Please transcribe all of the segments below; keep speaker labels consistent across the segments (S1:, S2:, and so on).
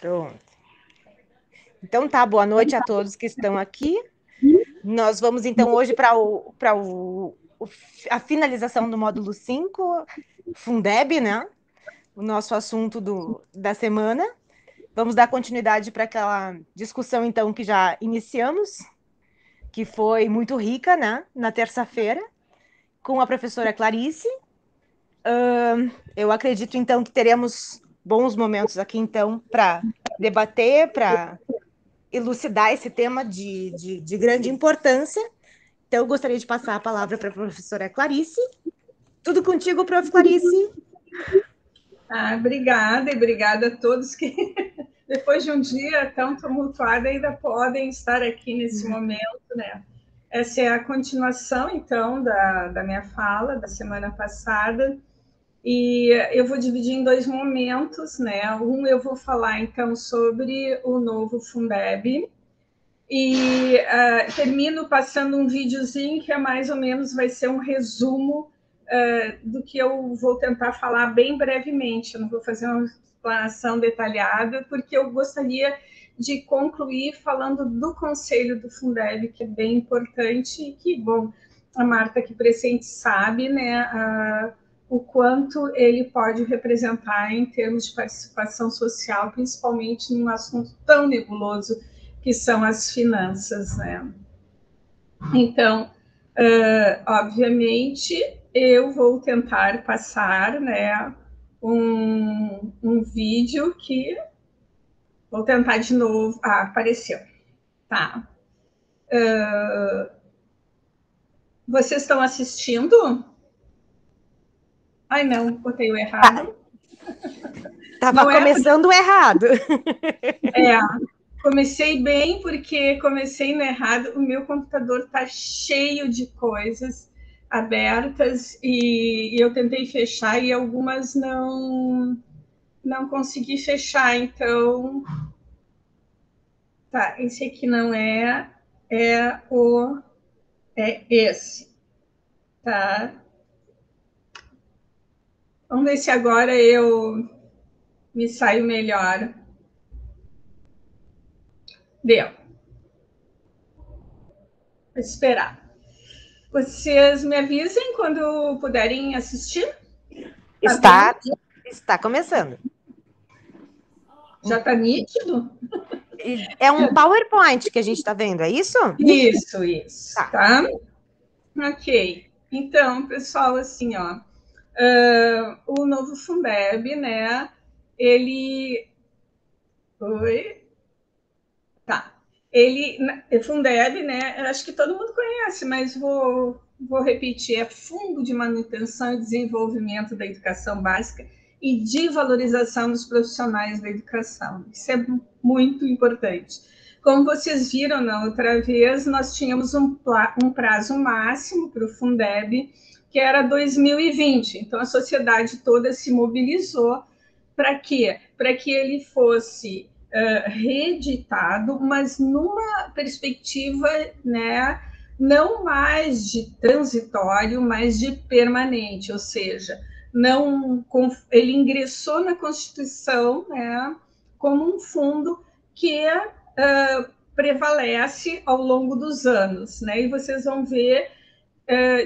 S1: Pronto. Então tá, boa noite a todos que estão aqui. Nós vamos então hoje para a finalização do módulo 5, Fundeb, né? O nosso assunto da semana. Vamos dar continuidade para aquela discussão então que já iniciamos, que foi muito rica, né? Na terça-feira, com a professora Clarice. Eu acredito então que teremos bons momentos aqui então para debater, para elucidar esse tema de grande importância. Então, eu gostaria de passar a palavra para a professora Clarice. Tudo contigo, prof. Clarice.
S2: Obrigada, e obrigada a todos que, depois de um dia tão tumultuado, ainda podem estar aqui nesse momento, né? Essa é a continuação, então, da minha fala da semana passada, e eu vou dividir em dois momentos, né? Eu vou falar, então, sobre o novo Fundeb, e termino passando um videozinho que mais ou menos vai ser um resumo do que eu vou tentar falar bem brevemente. Eu não vou fazer uma explanação detalhada, porque eu gostaria de concluir falando do conselho do Fundeb, que é bem importante e que, bom, a Marta aqui presente sabe, né, o quanto ele pode representar em termos de participação social, principalmente num assunto tão nebuloso que são as finanças, né? Então, obviamente, eu vou tentar passar, né, um vídeo que... Vou tentar de novo. Apareceu. Tá. Vocês estão assistindo? Ai, não, botei o errado.
S1: Estava começando errado.
S2: Comecei bem, porque comecei no errado. O meu computador está cheio de coisas abertas e eu tentei fechar e algumas não consegui fechar. Então, tá, esse aqui não é esse, tá? Vamos ver se agora eu me saio melhor. Deu. Vou esperar. Vocês me avisem quando puderem assistir?
S1: Está começando.
S2: Já está nítido?
S1: É um PowerPoint que a gente está vendo, é isso?
S2: Isso. Tá? Ok. Então, pessoal, assim, ó, o novo Fundeb, né, ele... Oi? Tá. Fundeb, né, acho que todo mundo conhece, mas vou repetir, é Fundo de Manutenção e Desenvolvimento da Educação Básica e de Valorização dos Profissionais da Educação. Isso é muito importante. Como vocês viram na outra vez, nós tínhamos um prazo máximo para o Fundeb, que era 2020. Então, a sociedade toda se mobilizou para quê? Para que ele fosse reeditado, mas numa perspectiva, né, não mais de transitório, mas de permanente, ou seja, ele ingressou na Constituição, né, como um fundo que prevalece ao longo dos anos, né, e vocês vão ver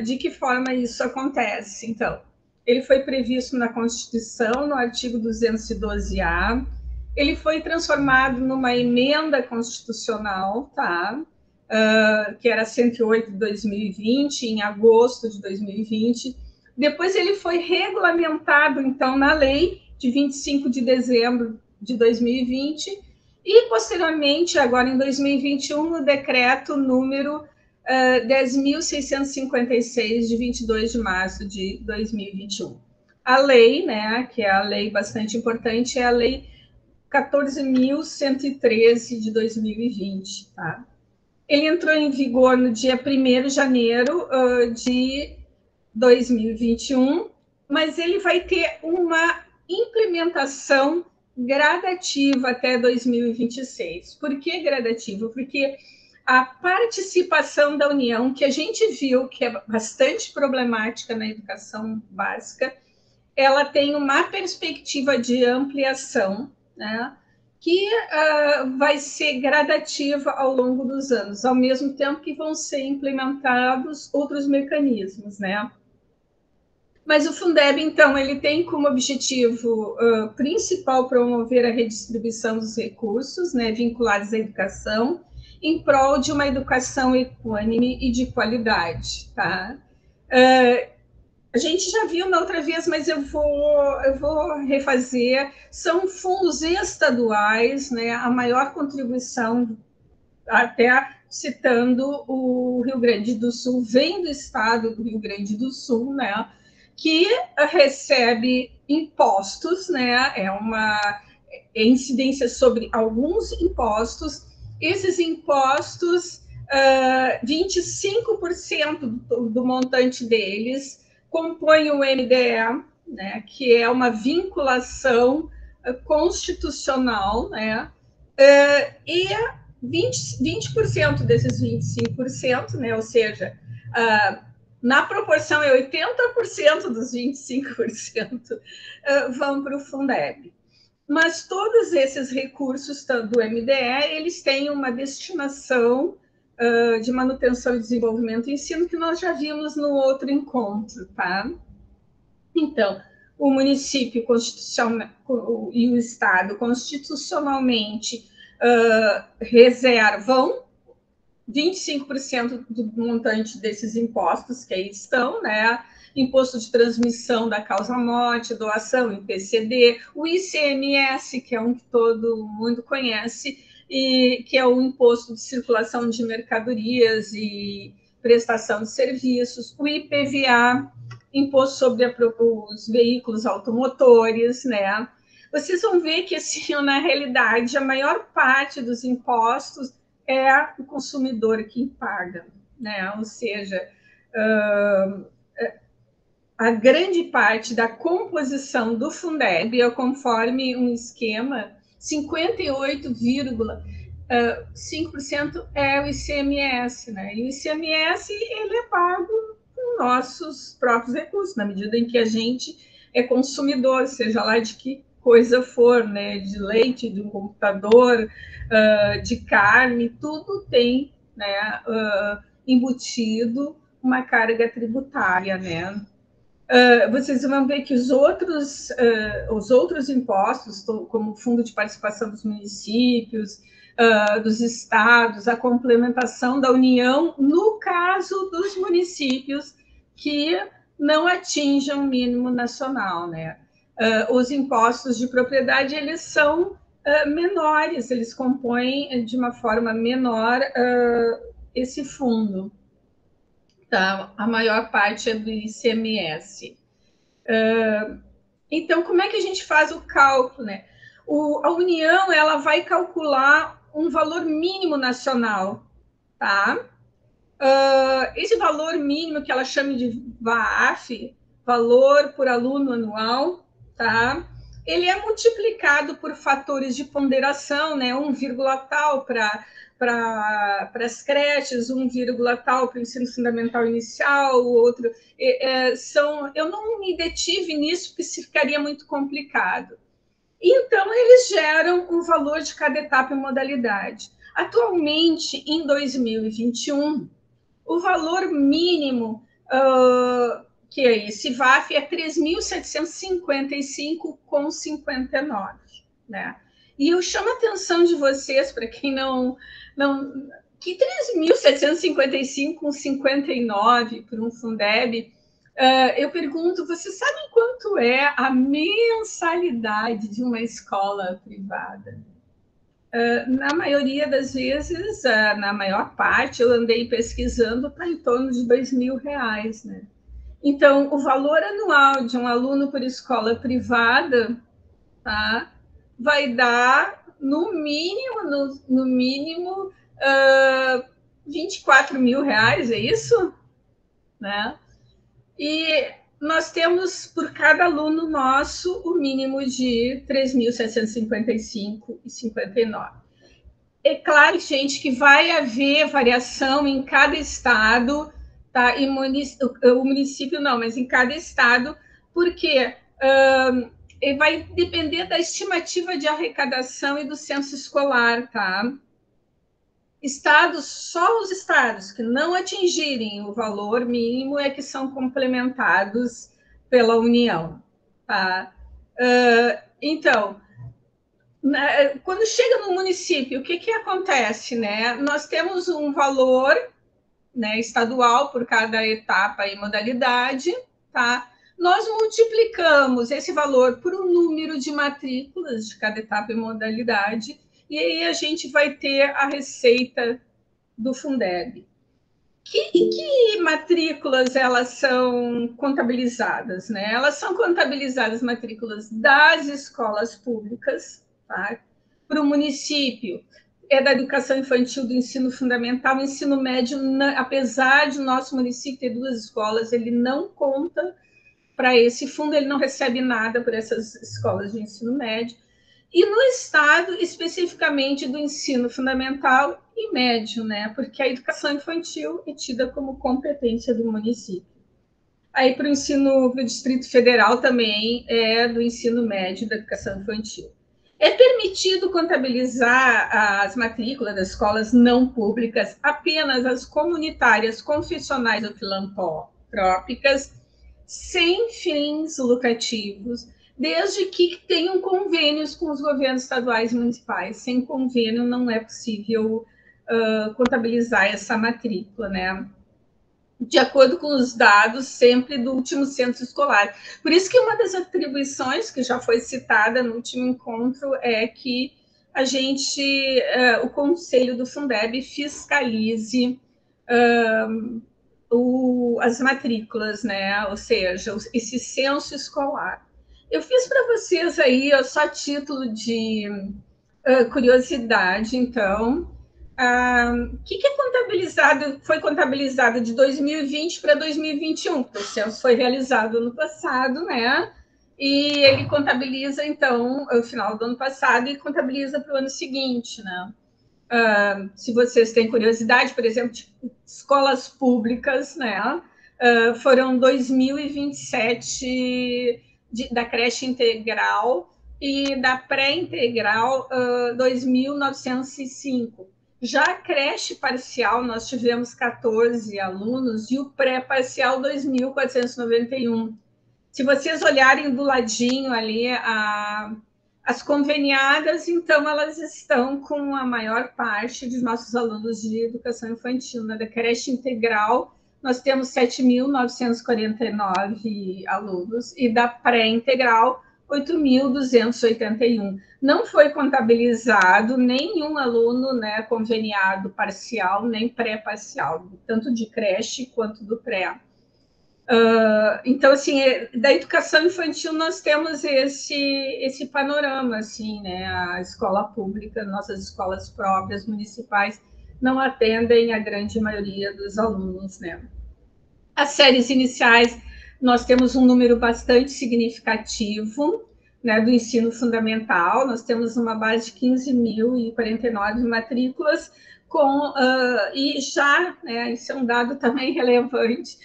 S2: de que forma isso acontece. Então, ele foi previsto na Constituição, no artigo 212-A, ele foi transformado numa emenda constitucional, tá? Que era 108 de 2020, em agosto de 2020. Depois ele foi regulamentado, então, na lei de 25 de dezembro de 2020 e, posteriormente, agora em 2021, no decreto número 10.656, de 22 de março de 2021. A lei, né, que é a lei bastante importante, é a lei 14.113 de 2020. Tá? Ele entrou em vigor no dia 1º de janeiro de 2021, mas ele vai ter uma implementação gradativa até 2026. Por que gradativa? Porque a participação da União, que a gente viu que é bastante problemática na educação básica, ela tem uma perspectiva de ampliação, né, que vai ser gradativa ao longo dos anos, ao mesmo tempo que vão ser implementados outros mecanismos, né? Mas o Fundeb, então, ele tem como objetivo principal promover a redistribuição dos recursos, né, vinculados à educação, em prol de uma educação equânime e de qualidade, tá? A gente já viu na outra vez, mas eu vou refazer. São fundos estaduais, né? A maior contribuição, até citando o Rio Grande do Sul, vem do estado do Rio Grande do Sul, né? Que recebe impostos, né? É uma incidência sobre alguns impostos. Esses impostos, 25% do montante deles compõe o MDE, né, que é uma vinculação constitucional, né, e 20% desses 25%, né, ou seja, na proporção é 80% dos 25% vão para o Fundeb. Mas todos esses recursos do MDE, eles têm uma destinação de manutenção e desenvolvimento e ensino que nós já vimos no outro encontro, tá? Então, o município constitucional e o Estado constitucionalmente reservam 25% do montante desses impostos que aí estão, né? Imposto de transmissão da causa-morte, doação, IPCD, o ICMS, que é um que todo mundo conhece, e que é o imposto de circulação de mercadorias e prestação de serviços, o IPVA, imposto sobre os veículos automotores, né? Vocês vão ver que, assim, na realidade, a maior parte dos impostos é o consumidor quem paga, né? Ou seja, a grande parte da composição do Fundeb é conforme um esquema, 58,5% é o ICMS, né? E o ICMS ele é pago com nossos próprios recursos, na medida em que a gente é consumidor, seja lá de que coisa for, né? De leite, de um computador, de carne, tudo tem, né? Embutido uma carga tributária, né? Vocês vão ver que os outros impostos, como o Fundo de Participação dos Municípios, dos estados, a complementação da União, no caso dos municípios que não atinjam o mínimo nacional, né? Os impostos de propriedade, eles são menores, eles compõem de uma forma menor esse fundo. Tá? A maior parte é do ICMS. Então, como é que a gente faz o cálculo, né? A União, ela vai calcular um valor mínimo nacional, tá? Esse valor mínimo que ela chama de VAAF, valor por aluno anual, tá? Ele é multiplicado por fatores de ponderação, né? 1, tal para as creches, 1, tal para o ensino fundamental inicial, o outro eu não me detive nisso porque se ficaria muito complicado. Então, eles geram um valor de cada etapa e modalidade. Atualmente, em 2021, o valor mínimo que é esse VAF é 3.755,59, né? E eu chamo a atenção de vocês, para quem não que 3.755,59 por um Fundeb, eu pergunto, vocês sabem quanto é a mensalidade de uma escola privada? Na maioria das vezes, na maior parte, eu andei pesquisando, está em torno de R$2.000, né? Então, o valor anual de um aluno por escola privada, tá, vai dar, no mínimo, R$24.000, é isso? Né? E nós temos, por cada aluno nosso, o mínimo de 3.755,59. É claro, gente, que vai haver variação em cada estado, tá? E o município não, mas em cada estado, porque vai depender da estimativa de arrecadação e do censo escolar, tá? Estados, só os estados que não atingirem o valor mínimo é que são complementados pela União, tá? Então, quando chega no município, o que acontece, né? Nós temos um valor, né, estadual por cada etapa e modalidade, tá? Nós multiplicamos esse valor por um número de matrículas de cada etapa e modalidade, e aí a gente vai ter a receita do Fundeb. Que matrículas elas são contabilizadas, né? Elas são contabilizadas matrículas das escolas públicas, tá? Para o município é da educação infantil, do ensino fundamental, ensino médio, apesar de o nosso município ter 2 escolas, ele não conta para esse fundo, ele não recebe nada por essas escolas de ensino médio. E no estado, especificamente do ensino fundamental e médio, né? Porque a educação infantil é tida como competência do município. Aí, para o ensino do Distrito Federal, também é do ensino médio da educação infantil. É permitido contabilizar as matrículas das escolas não públicas apenas as comunitárias, confessionais ou filantrópicas, sem fins lucrativos, desde que tenham convênios com os governos estaduais e municipais. Sem convênio não é possível contabilizar essa matrícula, né? De acordo com os dados sempre do último censo escolar. Por isso que uma das atribuições que já foi citada no último encontro é que a gente, o Conselho do Fundeb fiscalize as matrículas, né? Ou seja, esse censo escolar. Eu fiz para vocês aí, só a título de curiosidade, então, o que é contabilizado, foi contabilizado de 2020 para 2021, porque o censo foi realizado no passado, né? E ele contabiliza, então, o final do ano passado e contabiliza para o ano seguinte, né? Se vocês têm curiosidade, por exemplo, de escolas públicas, né? Foram 2.027 da creche integral e da pré-integral 2.905. Já a creche parcial, nós tivemos 14 alunos e o pré-parcial 2.491. Se vocês olharem do ladinho ali, as conveniadas, então, elas estão com a maior parte dos nossos alunos de educação infantil. Né? Da creche integral, nós temos 7.949 alunos e da pré-integral, 8.281. Não foi contabilizado nenhum aluno, né, conveniado parcial, nem pré-parcial, tanto de creche quanto do pré. Então, assim, da educação infantil nós temos esse panorama, assim, né? A escola pública, nossas escolas próprias, municipais, não atendem a grande maioria dos alunos, né? As séries iniciais, nós temos um número bastante significativo, né, do ensino fundamental, nós temos uma base de 15.049 matrículas, e já, né, isso é um dado também relevante,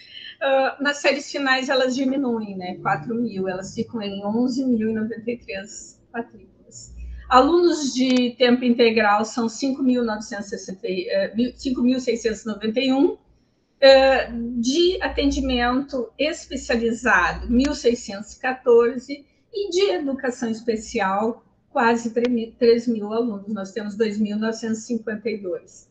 S2: nas séries finais elas diminuem, né, 4.000, elas ficam em 11.093 matrículas. Alunos de tempo integral são 5.691, de atendimento especializado, 1.614, e de educação especial, quase 3.000 alunos. Nós temos 2.952.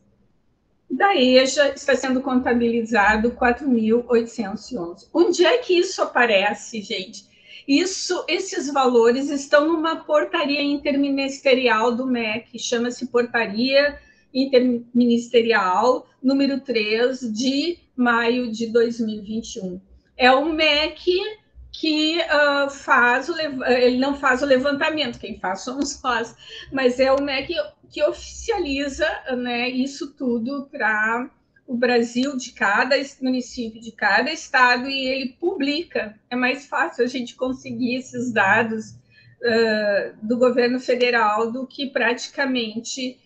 S2: Da EJA está sendo contabilizado 4.811. Onde é que isso aparece, gente? Esses valores estão numa portaria interministerial do MEC, chama-se Portaria Interministerial número 3 de maio de 2021. É o MEC que ele não faz o levantamento, quem faz somos nós, mas é o MEC que oficializa, né, isso tudo para o Brasil, de cada município, de cada estado, e ele publica. É mais fácil a gente conseguir esses dados do governo federal do que praticamente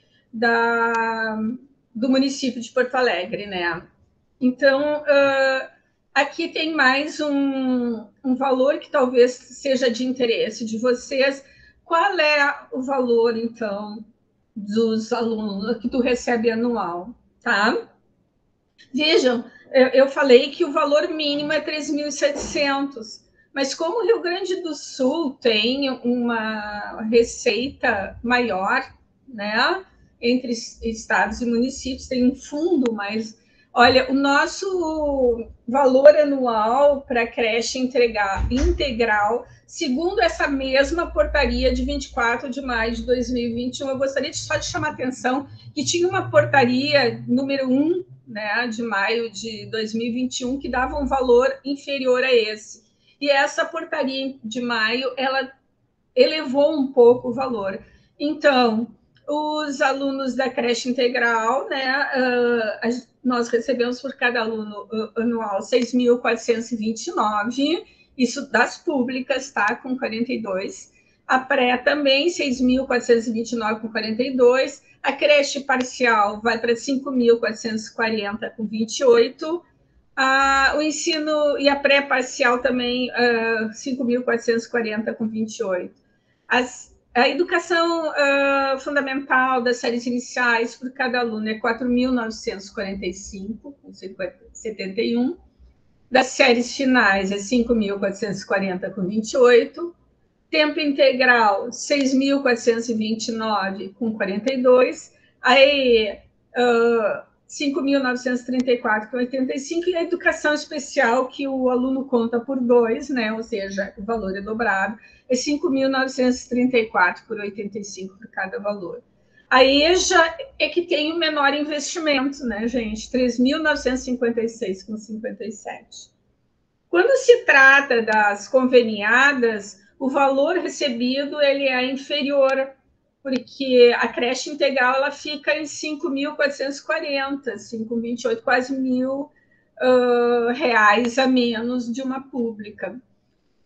S2: do município de Porto Alegre, né? Então, aqui tem mais um valor que talvez seja de interesse de vocês. Qual é o valor, então, dos alunos que tu recebe anual, tá? Vejam, eu falei que o valor mínimo é 3.700, mas como o Rio Grande do Sul tem uma receita maior, né, entre estados e municípios, tem um fundo mais... Olha, o nosso valor anual para creche integral, segundo essa mesma portaria de 24 de maio de 2021, eu gostaria só de chamar a atenção que tinha uma portaria número 1, né, de maio de 2021, que dava um valor inferior a esse. E essa portaria de maio, ela elevou um pouco o valor. Então, os alunos da creche integral, né, nós recebemos por cada aluno anual 6.429, isso das públicas, tá, com 42. A pré também, 6.429 com 42. A creche parcial vai para 5.440 com 28. O ensino e a pré-parcial também, 5.440 com 28. A educação fundamental das séries iniciais por cada aluno é 4.945 com 71. Das séries finais é 5.440 com 28. Tempo integral, 6.429 com 42. Aí, 5.934 com 85. E a educação especial, que o aluno conta por 2, né? Ou seja, o valor é dobrado, é 5.934 por 85 por cada valor. A EJA é que tem o menor investimento, né, gente? 3.956 com 57. Quando se trata das conveniadas, o valor recebido ele é inferior, porque a creche integral ela fica em 5.440, 5.028, quase R$1.000 a menos de uma pública.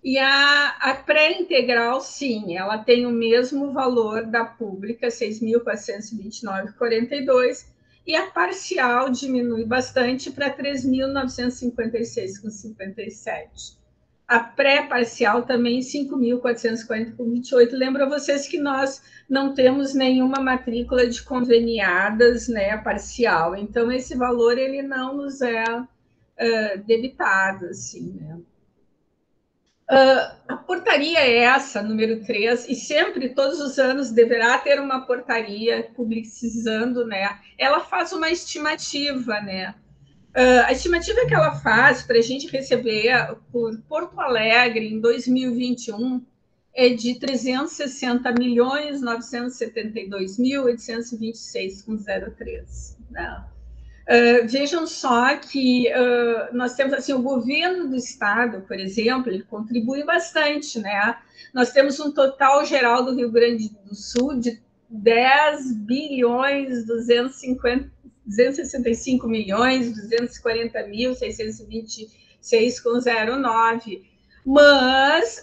S2: E a pré-integral, sim, ela tem o mesmo valor da pública, 6.429,42, e a parcial diminui bastante para 3.956,57. A pré-parcial também 5.440,28. Lembro a vocês que nós não temos nenhuma matrícula de conveniadas, né, parcial. Então, esse valor ele não nos é debitado, assim, né? A portaria é essa, número 3, e sempre, todos os anos, deverá ter uma portaria publicizando, né? Ela faz uma estimativa, né? A estimativa que ela faz para a gente receber por Porto Alegre em 2021 é de 360.972.826,03, né? Vejam só que nós temos assim, o governo do estado, por exemplo, ele contribui bastante, né? Nós temos um total geral do Rio Grande do Sul de 10.265.240.626,09.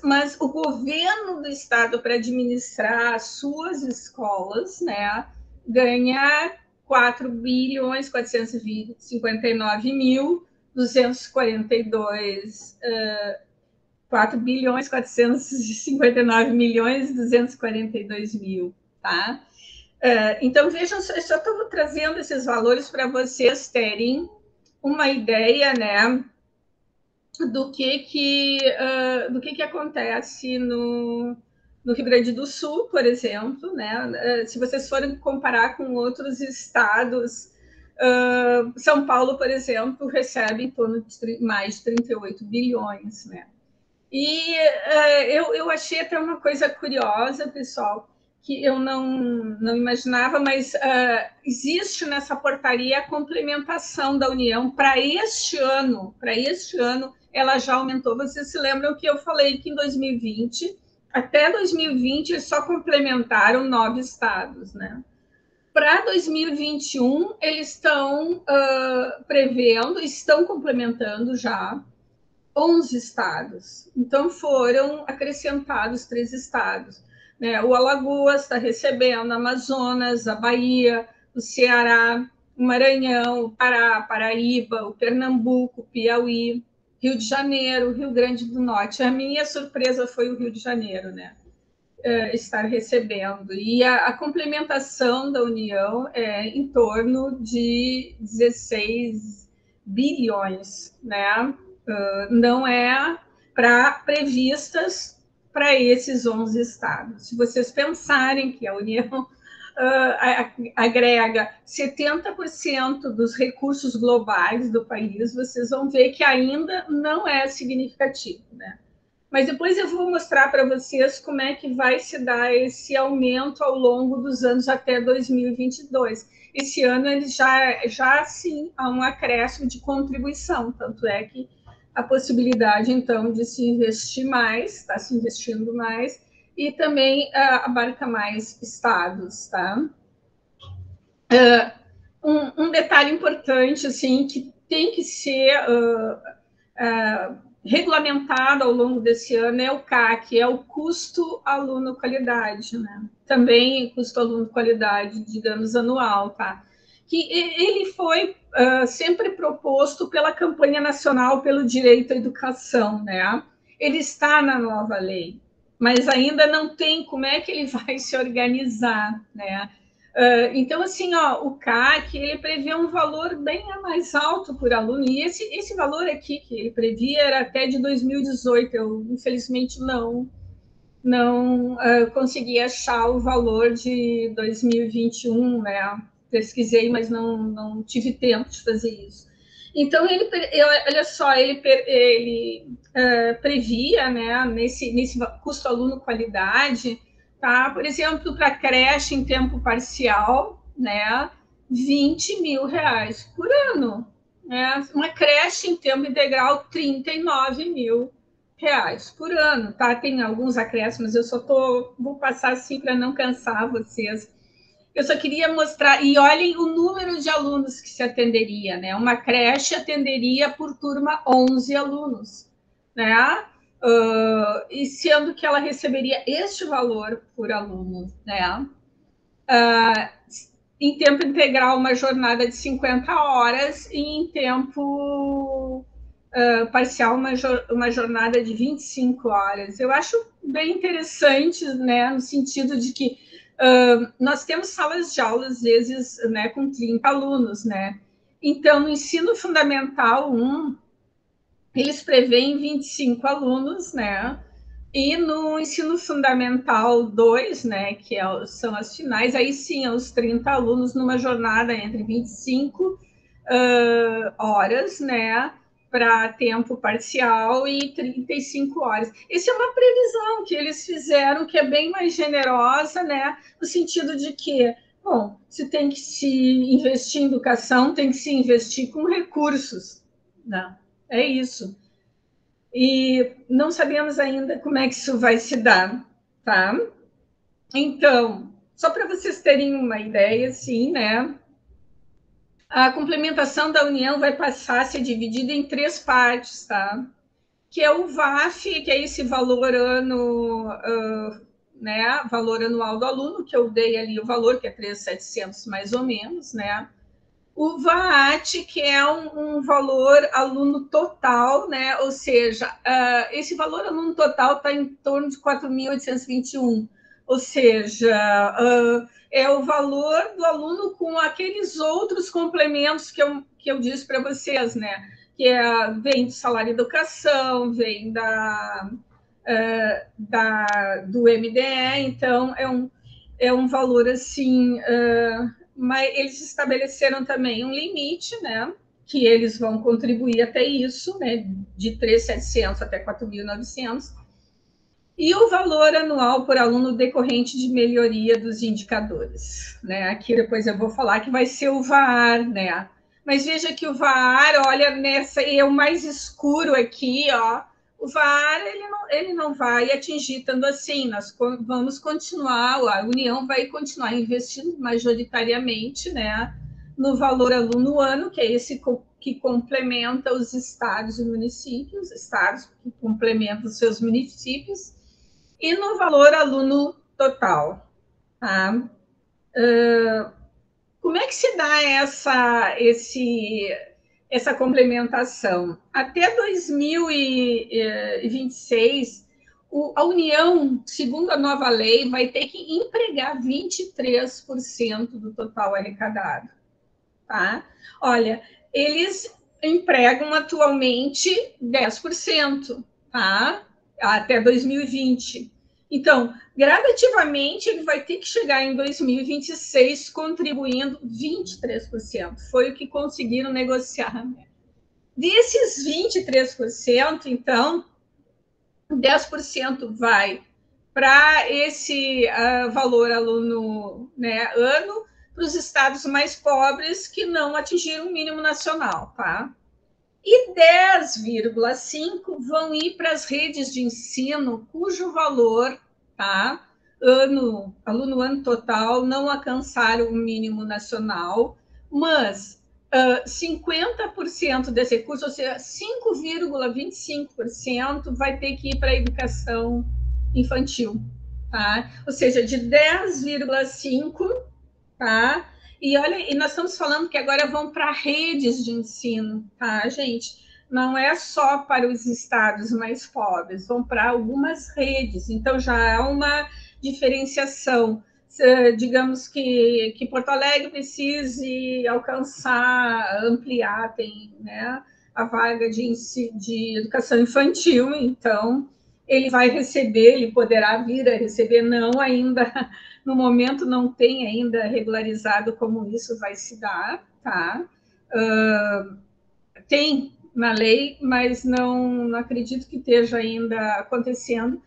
S2: Mas o governo do estado, para administrar as suas escolas, né, ganha 4.459.242, 4.459.242.000, tá? Então, vejam, eu só estou trazendo esses valores para vocês terem uma ideia, né, do que acontece no Rio Grande do Sul, por exemplo, né? Se vocês forem comparar com outros estados, São Paulo, por exemplo, recebe em torno de mais de 38 bilhões, né? E eu achei até uma coisa curiosa, pessoal, que eu não imaginava, mas existe nessa portaria a complementação da União para este ano. Para este ano, ela já aumentou. Vocês se lembram que eu falei que em 2020, até 2020, eles só complementaram 9 estados, né? Para 2021, eles estão prevendo, estão complementando já 11 estados. Então, foram acrescentados 3 estados, né? O Alagoas está recebendo, Amazonas, a Bahia, o Ceará, o Maranhão, o Pará, Paraíba, o Pernambuco, o Piauí, Rio de Janeiro, Rio Grande do Norte. A minha surpresa foi o Rio de Janeiro, né? Estar recebendo. E a complementação da União é em torno de 16 bilhões, né? Não é previstas para esses 11 estados. Se vocês pensarem que a União agrega 70% dos recursos globais do país, vocês vão ver que ainda não é significativo, né? Mas depois eu vou mostrar para vocês como é que vai se dar esse aumento ao longo dos anos até 2022. Esse ano ele já sim há um acréscimo de contribuição, tanto é que a possibilidade então de se investir mais, está se investindo mais, e também abarca mais estados, tá? Um detalhe importante assim que tem que ser regulamentado ao longo desse ano é o CAC, é o custo aluno-qualidade, né? Também custo aluno-qualidade, digamos, anual, tá? Que ele foi sempre proposto pela campanha nacional pelo direito à educação, né? Ele está na nova lei, mas ainda não tem como é que ele vai se organizar, né? Então, assim, ó, o CAC ele prevê um valor bem mais alto por aluno, e esse valor aqui que ele previa era até de 2018, eu infelizmente não consegui achar o valor de 2021, né? Pesquisei, mas não tive tempo de fazer isso. Então, olha só, ele previa, né, nesse custo aluno-qualidade, tá? Por exemplo, para creche em tempo parcial, né, 20 mil reais por ano. Né? Uma creche em tempo integral, 39 mil reais por ano, tá? Tem alguns acréscimos, eu só vou passar assim para não cansar vocês. Eu só queria mostrar, e olhem o número de alunos que se atenderia, né? Uma creche atenderia por turma 11 alunos, né? E sendo que ela receberia este valor por aluno, né? Em tempo integral, uma jornada de 50 horas, e em tempo parcial, uma jornada de 25 horas. Eu acho bem interessante, né, no sentido de que nós temos salas de aula, às vezes, né, com 30 alunos, né? Então, no ensino fundamental 1, eles preveem 25 alunos, né? E no ensino fundamental 2, né, que são as finais, aí sim, os 30 alunos numa jornada entre 25 horas, né, para tempo parcial e 35 horas. Essa é uma previsão que eles fizeram, que é bem mais generosa, né, no sentido de que, bom, se tem que se investir em educação, tem que se investir com recursos, né? É isso. E não sabemos ainda como é que isso vai se dar, tá? Então, só para vocês terem uma ideia, assim, né? A complementação da União vai passar a ser dividida em 3 partes, tá? Que é o VAF, que é esse valor né? Valor anual do aluno, que eu dei ali o valor, que é 3.700 mais ou menos, né? O VAT, que é um valor aluno total, né? Ou seja, esse valor aluno total está em torno de 4.821, ou seja, é o valor do aluno com aqueles outros complementos que eu disse para vocês, né? Que vem do salário educação, vem do MDE, então é um valor assim. Mas eles estabeleceram também um limite, né? Que eles vão contribuir até isso, né? De 3.700 até 4.900. E o valor anual por aluno decorrente de melhoria dos indicadores, né? Aqui depois eu vou falar que vai ser o VAR, né? Mas veja que o VAR, olha, nessa é o mais escuro aqui, ó. O VAR ele não vai atingir tanto assim. Nós vamos continuar, a União vai continuar investindo majoritariamente, né, no valor aluno ano, que é esse que complementa os estados e municípios, estados que complementam os seus municípios, e no valor aluno total. Tá? Como é que se dá essa complementação? Até 2026, a União, segundo a nova lei, vai ter que empregar 23% do total arrecadado. Tá? Olha, eles empregam atualmente 10%, tá? Até 2020. Então, gradativamente, ele vai ter que chegar em 2026 contribuindo 23%. Foi o que conseguiram negociar. Né? Desses 23%, então, 10% vai para esse valor aluno, né, ano, para os estados mais pobres que não atingiram o mínimo nacional, tá? E 10,5 vão ir para as redes de ensino cujo valor, tá, aluno ano total, não alcançaram o mínimo nacional, mas 50% desse recurso, ou seja, 5,25% vai ter que ir para a educação infantil, tá? Ou seja, de 10,5, tá? E olha, e nós estamos falando que agora vão para redes de ensino, tá, gente? Não é só para os estados mais pobres, vão para algumas redes. Então já há uma diferenciação. Digamos que Porto Alegre precise alcançar, ampliar, tem, né, a vaga de educação infantil, então ele vai receber, ele poderá vir a receber, não ainda, no momento não tem ainda regularizado como isso vai se dar, tá? Tem na lei, mas não acredito que esteja ainda acontecendo.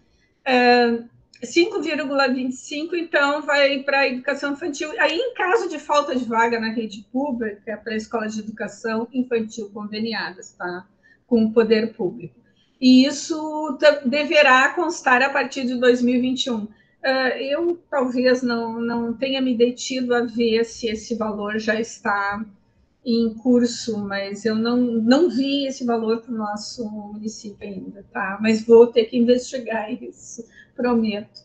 S2: 5,25, então, vai para a educação infantil. Aí, em caso de falta de vaga na rede pública, para escolas de educação infantil conveniadas, tá? Com o poder público. E isso deverá constar a partir de 2021. Eu talvez não tenha me detido a ver se esse valor já está em curso, mas eu não vi esse valor para o nosso município ainda, tá? Mas vou ter que investigar isso, prometo.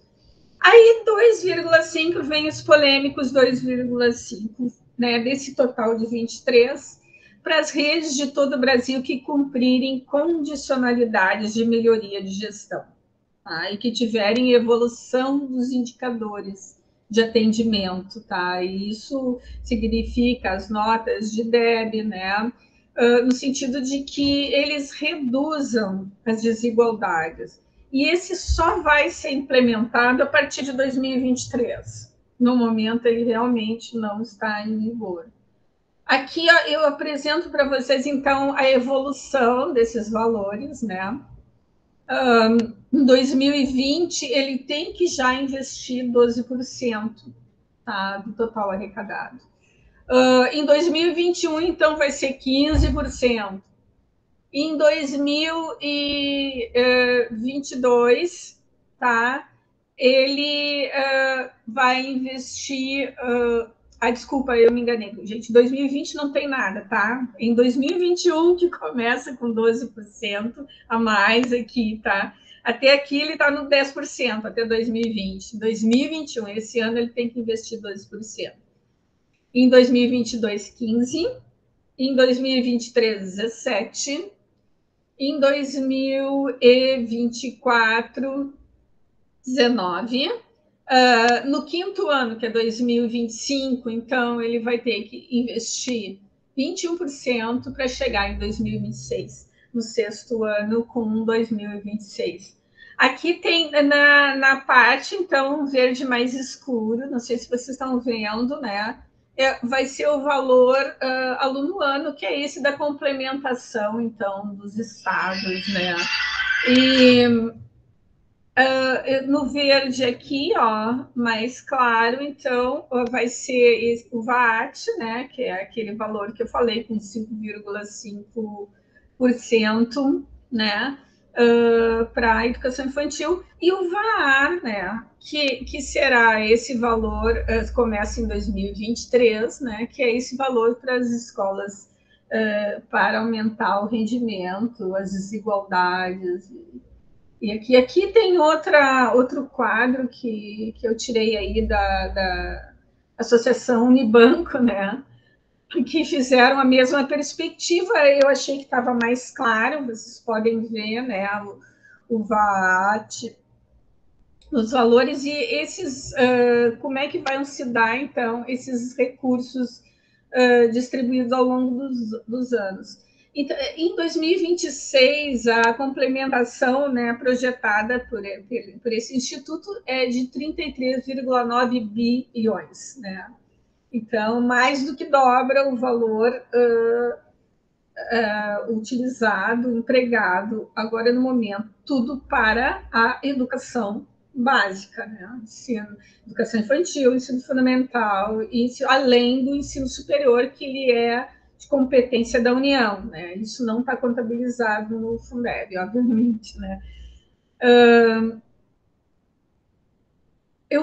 S2: Aí 2,5 vem os polêmicos 2,5, né, desse total de 23, para as redes de todo o Brasil que cumprirem condicionalidades de melhoria de gestão, tá? E que tiverem evolução dos indicadores de atendimento, tá? E isso significa as notas de DEB, né? No sentido de que eles reduzam as desigualdades. E esse só vai ser implementado a partir de 2023. No momento, ele realmente não está em vigor. Aqui ó, eu apresento para vocês, então, a evolução desses valores, né? Em 2020, ele tem que já investir 12%, tá, do total arrecadado. Em 2021, então, vai ser 15%. Em 2022, tá, ele vai investir... desculpa, eu me enganei. Gente, 2020 não tem nada, tá? Em 2021, que começa com 12% a mais aqui, tá? Até aqui ele está no 10%, até 2020. Em 2021, esse ano ele tem que investir 12%. Em 2022, 15%. Em 2023, 17%. Em 2024, 19%. No quinto ano, que é 2025, então ele vai ter que investir 21% para chegar em 2026, no sexto ano com 2026. Aqui tem na parte, então, verde mais escuro, não sei se vocês estão vendo, né? Vai ser o valor aluno ano, que é esse da complementação, então, dos estados, né? E no verde aqui, ó, mais claro, então, vai ser o VAT, né, que é aquele valor que eu falei, com 5,5%, né, para a educação infantil, e o VAR, né, que será esse valor, começa em 2023, né, que é esse valor para as escolas para aumentar o rendimento, as desigualdades. E aqui tem outro quadro que eu tirei aí Associação Unibanco, né, que fizeram a mesma perspectiva. Eu achei que estava mais claro, vocês podem ver, né, o VAT, os valores e esses, como é que vão se dar, então, esses recursos distribuídos ao longo dos anos. Então, em 2026, a complementação, né, projetada por esse instituto é de 33,9 bilhões, né? Então, mais do que dobra o valor utilizado, empregado, agora no momento, tudo para a educação básica, né? Ensino, educação infantil, ensino fundamental, ensino, além do ensino superior, que ele é de competência da União, né? Isso não está contabilizado no Fundeb, obviamente, né?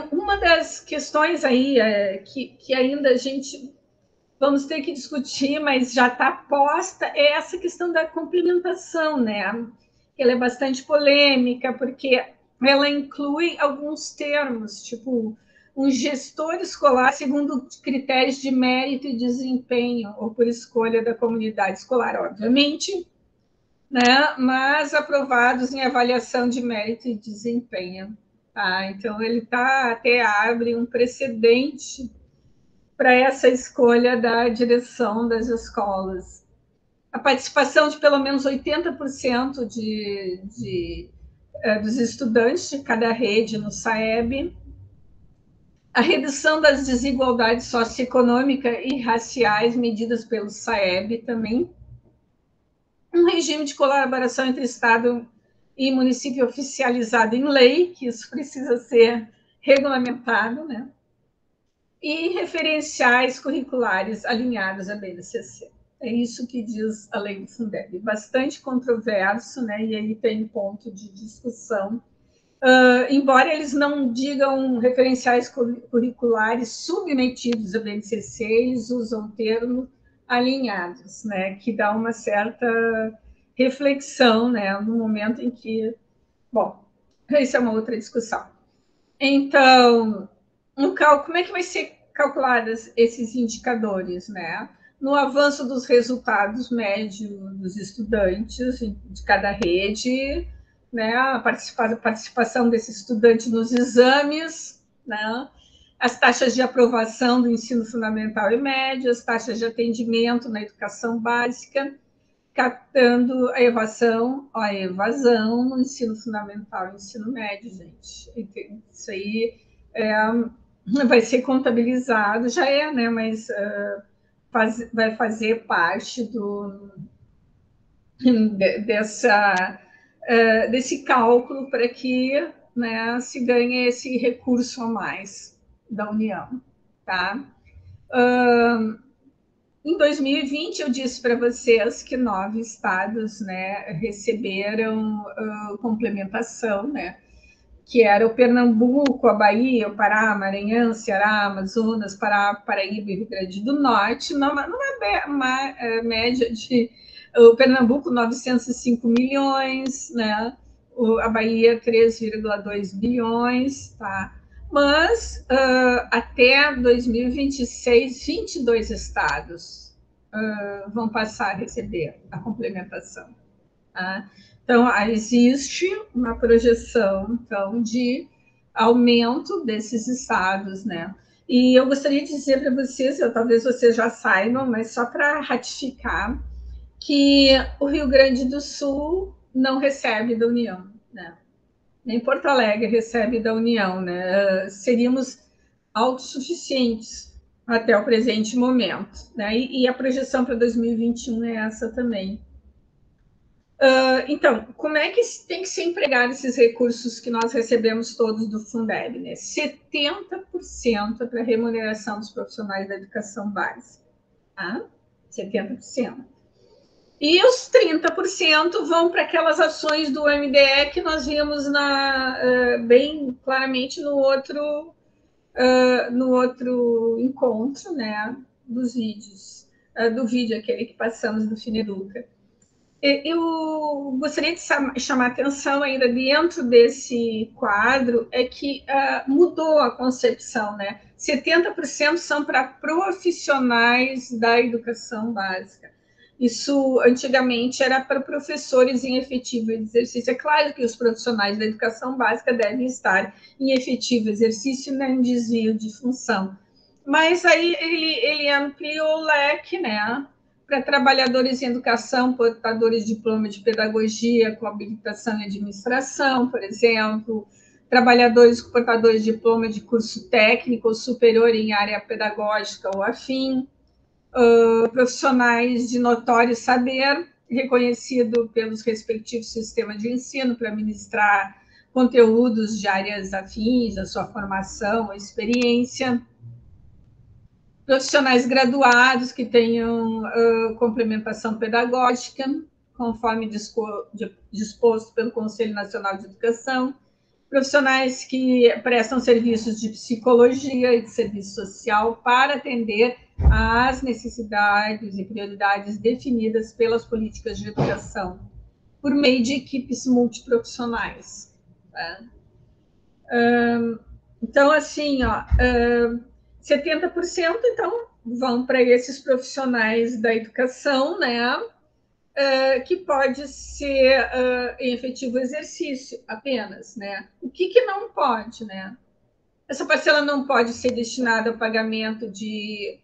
S2: Uma das questões aí que ainda a gente vamos ter que discutir, mas já está posta, é essa questão da complementação, né? Ela é bastante polêmica, porque ela inclui alguns termos, tipo um gestor escolar segundo critérios de mérito e desempenho, ou por escolha da comunidade escolar, obviamente, né? Mas aprovados em avaliação de mérito e desempenho. Tá? Então, ele até abre um precedente para essa escolha da direção das escolas. A participação de pelo menos 80% dos estudantes de cada rede no SAEB, a redução das desigualdades socioeconômicas e raciais medidas pelo SAEB também, um regime de colaboração entre Estado e município oficializado em lei, que isso precisa ser regulamentado, né? E referenciais curriculares alinhados à BNCC. É isso que diz a lei do Fundeb. Bastante controverso, né? E aí tem ponto de discussão. Embora eles não digam referenciais curriculares submetidos à BNCC, eles usam o termo alinhados, né? Que dá uma certa reflexão, né? No momento em que... Bom, isso é uma outra discussão. Então, no cálculo, como é que vai ser calculados esses indicadores, né? No avanço dos resultados médios dos estudantes de cada rede, né? A participação desse estudante nos exames, né? As taxas de aprovação do ensino fundamental e médio, as taxas de atendimento na educação básica, captando a evasão no ensino fundamental e ensino médio, gente. Isso aí vai ser contabilizado, já é, né? Mas vai fazer parte desse cálculo para que, né, se ganhe esse recurso a mais da União, tá? Em 2020, eu disse para vocês que 9 estados, né, receberam complementação, né, que era o Pernambuco, a Bahia, o Pará, Maranhão, Ceará, Amazonas, Paraíba e Rio Grande do Norte, numa média de... O Pernambuco, 905 milhões, né, a Bahia, 3,2 bilhões, tá? Mas, até 2026, 22 estados vão passar a receber a complementação. Tá? Então, existe uma projeção, então, de aumento desses estados, né? E eu gostaria de dizer para vocês, talvez vocês já saibam, mas só para ratificar, que o Rio Grande do Sul não recebe da União, né? Nem Porto Alegre recebe da União, né? Seríamos autossuficientes até o presente momento, né? E a projeção para 2021 é essa também. Então, como é que tem que ser empregado esses recursos que nós recebemos todos do Fundeb, né? 70% para remuneração dos profissionais da educação básica, tá? 70%. E os 30% vão para aquelas ações do MDE que nós vimos bem claramente no outro encontro, né, dos vídeos, do vídeo aquele que passamos do Fineduca. Eu gostaria de chamar a atenção ainda dentro desse quadro, é que mudou a concepção, né? 70% são para profissionais da educação básica. Isso, antigamente, era para professores em efetivo exercício. É claro que os profissionais da educação básica devem estar em efetivo exercício, nem em desvio de função. Mas aí ele ampliou o leque, né? Para trabalhadores em educação, portadores de diploma de pedagogia com habilitação em administração, por exemplo, trabalhadores portadores de diploma de curso técnico ou superior em área pedagógica ou afim, profissionais de notório saber, reconhecido pelos respectivos sistemas de ensino para ministrar conteúdos de áreas afins, a sua formação, a experiência, profissionais graduados que tenham complementação pedagógica, conforme disposto pelo Conselho Nacional de Educação, profissionais que prestam serviços de psicologia e de serviço social para atender às necessidades e prioridades definidas pelas políticas de educação, por meio de equipes multiprofissionais. Tá? Então, assim, 70% então vão para esses profissionais da educação, né? Que pode ser em efetivo exercício apenas, né? O que não pode, né? Essa parcela não pode ser destinada ao pagamento de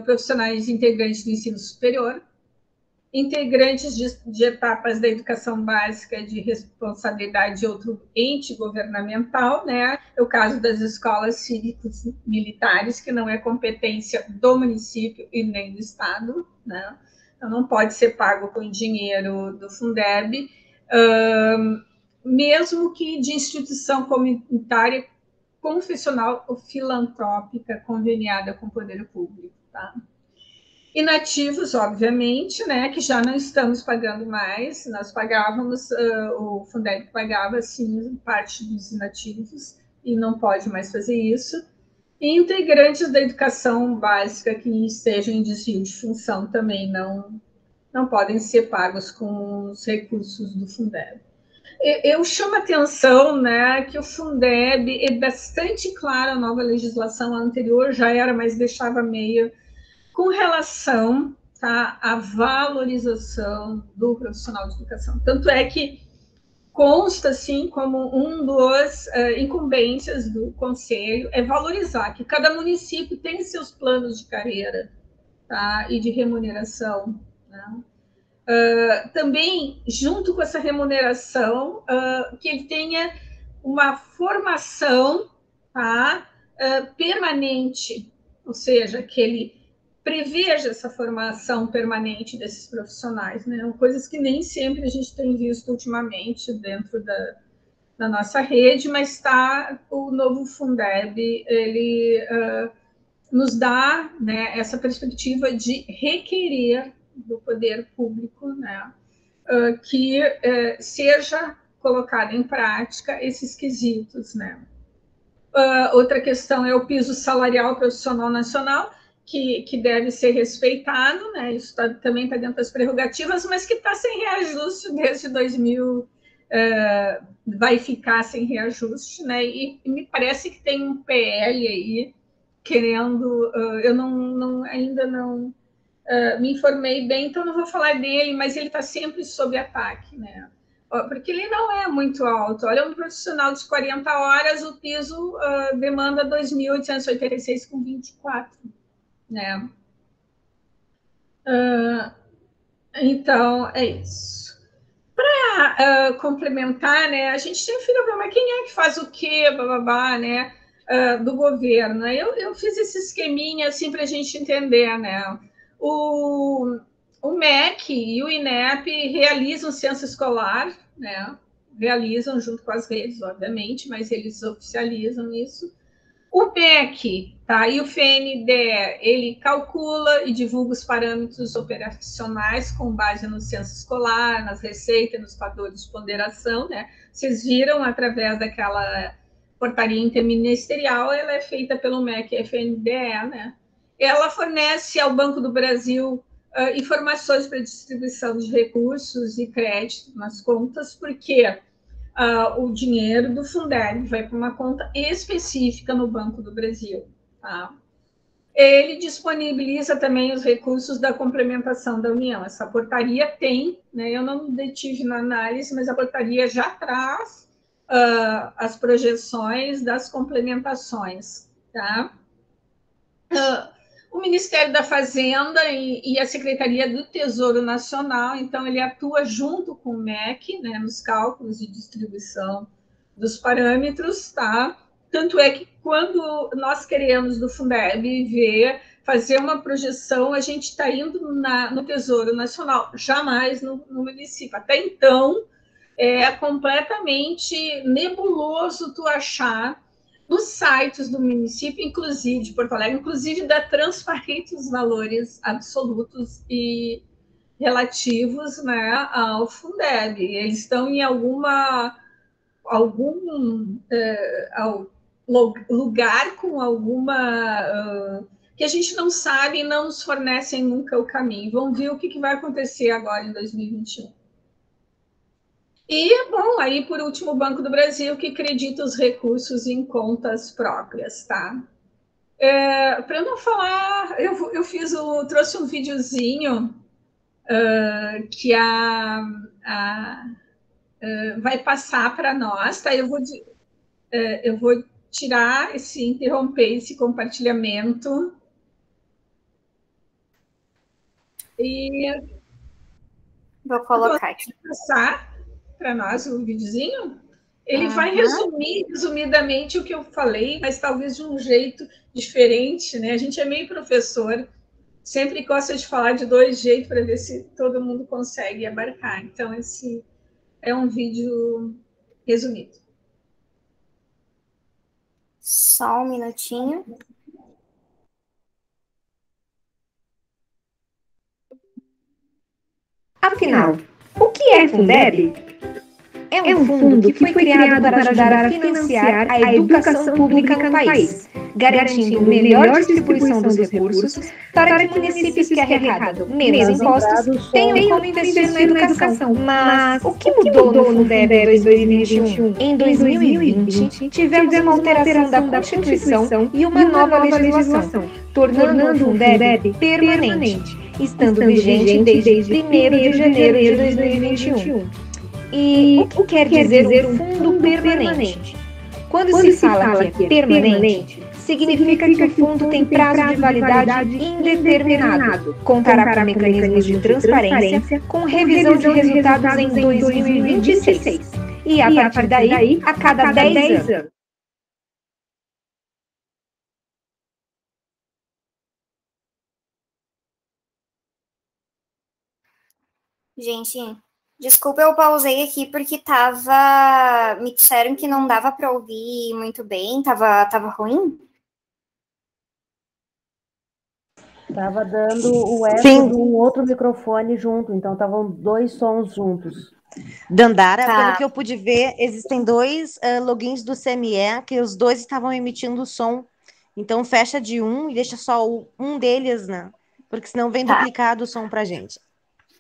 S2: profissionais integrantes do ensino superior, integrantes de etapas da educação básica de responsabilidade de outro ente governamental, né? É o caso das escolas cívicos militares, que não é competência do município e nem do Estado, né? Então, não pode ser pago com dinheiro do Fundeb, mesmo que de instituição comunitária, confessional ou filantrópica conveniada com o poder público, tá? Inativos, obviamente, né, que já não estamos pagando mais, nós pagávamos, o Fundeb pagava, sim, parte dos inativos, e não pode mais fazer isso. E integrantes da educação básica que estejam em desvio de função também não podem ser pagos com os recursos do Fundeb. Eu chamo a atenção, né, que o Fundeb é bastante claro, a nova legislação anterior já era, mas deixava meio com relação, tá, à valorização do profissional de educação. Tanto é que consta, assim, como um dos incumbências do Conselho é valorizar que cada município tem seus planos de carreira, tá, e de remuneração, né? Também, junto com essa remuneração, que ele tenha uma formação, tá, permanente, ou seja, que ele preveja essa formação permanente desses profissionais, né? Coisas que nem sempre a gente tem visto ultimamente dentro da nossa rede, mas o novo Fundeb, ele nos dá, né, essa perspectiva de requerer do poder público, né, que seja colocado em prática esses quesitos, né. Outra questão é o piso salarial profissional nacional, que deve ser respeitado, né? Isso também está dentro das prerrogativas, mas que está sem reajuste desde 2000, vai ficar sem reajuste, né? E me parece que tem um PL aí querendo, eu ainda não me informei bem, então não vou falar dele, mas ele está sempre sob ataque, né? Porque ele não é muito alto. Olha, um profissional de 40 horas, o piso demanda 2.886,24, né? Então, é isso. Para complementar, né, a gente sempre fica falando, mas quem é que faz o quê, bababá, né, do governo? Eu fiz esse esqueminha assim para a gente entender, né? O MEC e o INEP realizam ciência escolar, né? Realizam junto com as redes, obviamente, mas eles oficializam isso. O MEC, tá? E o FNDE, ele calcula e divulga os parâmetros operacionais com base no censo escolar, nas receitas, nos fatores de ponderação, né? Vocês viram através daquela portaria interministerial, ela é feita pelo MEC e FNDE, né? Ela fornece ao Banco do Brasil informações para distribuição de recursos e crédito nas contas, porque o dinheiro do Fundeb vai para uma conta específica no Banco do Brasil. Tá? Ele disponibiliza também os recursos da complementação da União. Essa portaria tem, né, eu não me detive na análise, mas a portaria já traz as projeções das complementações. Tá? O Ministério da Fazenda e a Secretaria do Tesouro Nacional, então ele atua junto com o MEC, né, nos cálculos de distribuição dos parâmetros, tá? Tanto é que quando nós queremos do Fundeb fazer uma projeção, a gente está indo no Tesouro Nacional, jamais no município. Até então, é completamente nebuloso tu achar nos sites do município, inclusive de Porto Alegre, inclusive da transparente os valores absolutos e relativos, né, ao Fundeb. Eles estão em algum lugar com alguma que a gente não sabe e não nos fornecem nunca o caminho. Vamos ver o que vai acontecer agora em 2021. E, bom, aí, por último, o Banco do Brasil, que acredita os recursos em contas próprias, tá? Para eu não falar, eu trouxe um videozinho que vai passar para nós, tá? Eu vou tirar interromper esse compartilhamento. E
S3: vou colocar aqui.
S2: Passar para nós o videozinho. Ele vai resumir, resumidamente, o que eu falei, mas talvez de um jeito diferente, né? A gente é meio professor, sempre gosta de falar de dois jeitos para ver se todo mundo consegue abarcar. Então, esse é um vídeo resumido.
S3: Só um minutinho.
S4: Afinal, o que é Fundeb? É um fundo que foi criado para ajudar a financiar a educação pública no país, garantindo melhor distribuição dos recursos para que municípios que arrecadam menos impostos tenham como investir na educação. Mas o que mudou no Fundeb em 2021? Em 2020, tivemos uma alteração da Constituição e uma nova legislação, tornando o Fundeb permanente, estando vigente desde 1º de janeiro de 2021. E o que quer dizer um fundo permanente? Quando se fala que é permanente, significa que o fundo tem prazo de validade indeterminado, contará com mecanismos de transparência, com revisão de resultados em 2026, e a partir daí, a cada 10 anos.
S3: Gente, desculpa, eu pausei aqui porque me disseram que não dava para ouvir muito bem, tava ruim?
S5: Tava dando o eco de um outro microfone junto, então estavam dois sons juntos.
S1: Dandara, pelo que eu pude ver, existem dois logins do CME que os dois estavam emitindo som. Então fecha de um e deixa só um deles, né? Porque senão vem duplicado o som pra gente.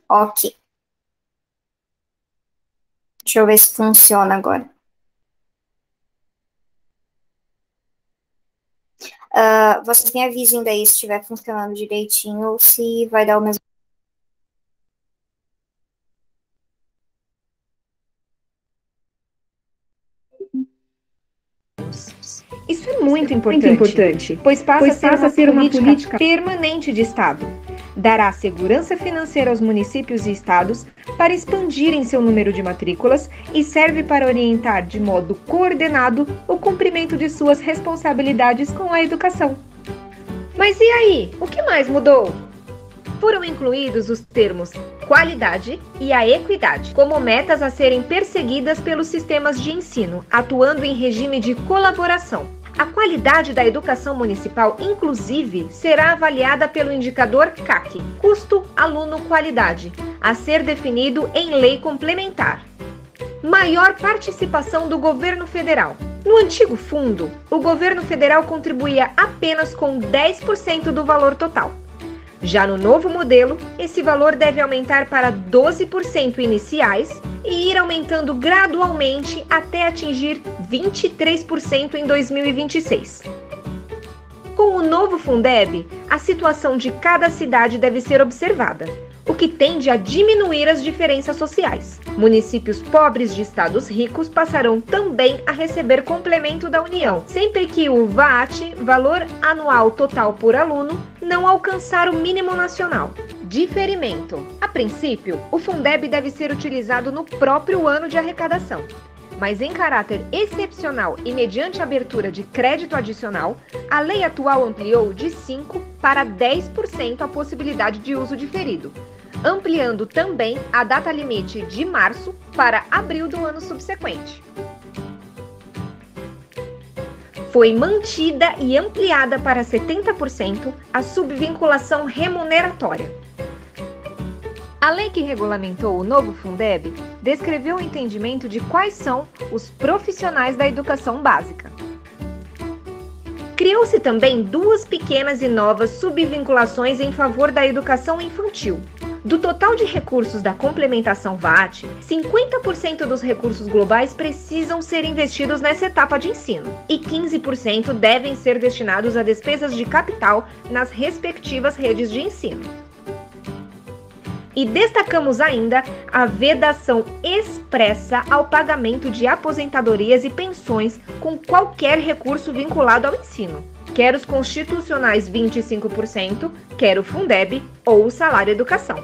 S3: Ok. Deixa eu ver se funciona agora. Vocês me avisem daí se estiver funcionando direitinho ou se vai dar o mesmo.
S4: Isso é muito importante, pois passa a ser uma política permanente de Estado. Dará segurança financeira aos municípios e estados para expandirem seu número de matrículas e serve para orientar de modo coordenado o cumprimento de suas responsabilidades com a educação. Mas e aí? O que mais mudou? Foram incluídos os termos qualidade e a equidade como metas a serem perseguidas pelos sistemas de ensino, atuando em regime de colaboração. A qualidade da educação municipal, inclusive, será avaliada pelo indicador CAC, Custo Aluno Qualidade, a ser definido em lei complementar. Maior participação do governo federal. No antigo fundo, o governo federal contribuía apenas com 10% do valor total. Já no novo modelo, esse valor deve aumentar para 12% iniciais e ir aumentando gradualmente até atingir 23% em 2026. Com o novo Fundeb, a situação de cada cidade deve ser observada, o que tende a diminuir as diferenças sociais. Municípios pobres de estados ricos passarão também a receber complemento da União, sempre que o VAT, valor anual total por aluno, não alcançar o mínimo nacional. Diferimento. A princípio, o Fundeb deve ser utilizado no próprio ano de arrecadação, mas em caráter excepcional e mediante abertura de crédito adicional, a lei atual ampliou de 5% para 10% a possibilidade de uso diferido, ampliando também a data limite de março para abril do ano subsequente. Foi mantida e ampliada para 70% a subvinculação remuneratória. A lei que regulamentou o novo Fundeb descreveu o entendimento de quais são os profissionais da educação básica. Criou-se também duas pequenas e novas subvinculações em favor da educação infantil. Do total de recursos da complementação VAT, 50% dos recursos globais precisam ser investidos nessa etapa de ensino e 15% devem ser destinados a despesas de capital nas respectivas redes de ensino. E destacamos ainda a vedação expressa ao pagamento de aposentadorias e pensões com qualquer recurso vinculado ao ensino, quer os constitucionais 25%, quer o Fundeb ou o salário educação.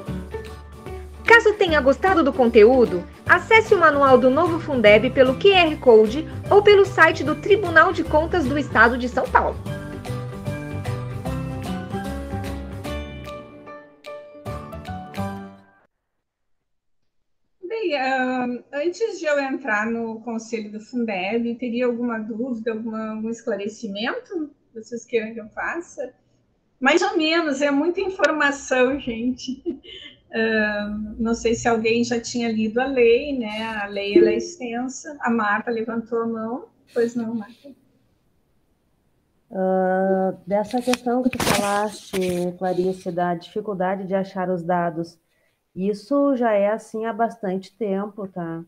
S4: Caso tenha gostado do conteúdo, acesse o manual do novo Fundeb pelo QR Code ou pelo site do Tribunal de Contas do Estado de São Paulo.
S2: Antes de eu entrar no conselho do Fundeb, teria alguma dúvida, algum esclarecimento que vocês queiram que eu faça? Mais ou menos, é muita informação, gente. Não sei se alguém já tinha lido a lei, né? A lei ela é extensa. A Marta levantou a mão. Pois não, Marta?
S5: Dessa questão que tu falaste, Clarice, da dificuldade de achar os dados, isso já é assim há bastante tempo, tá?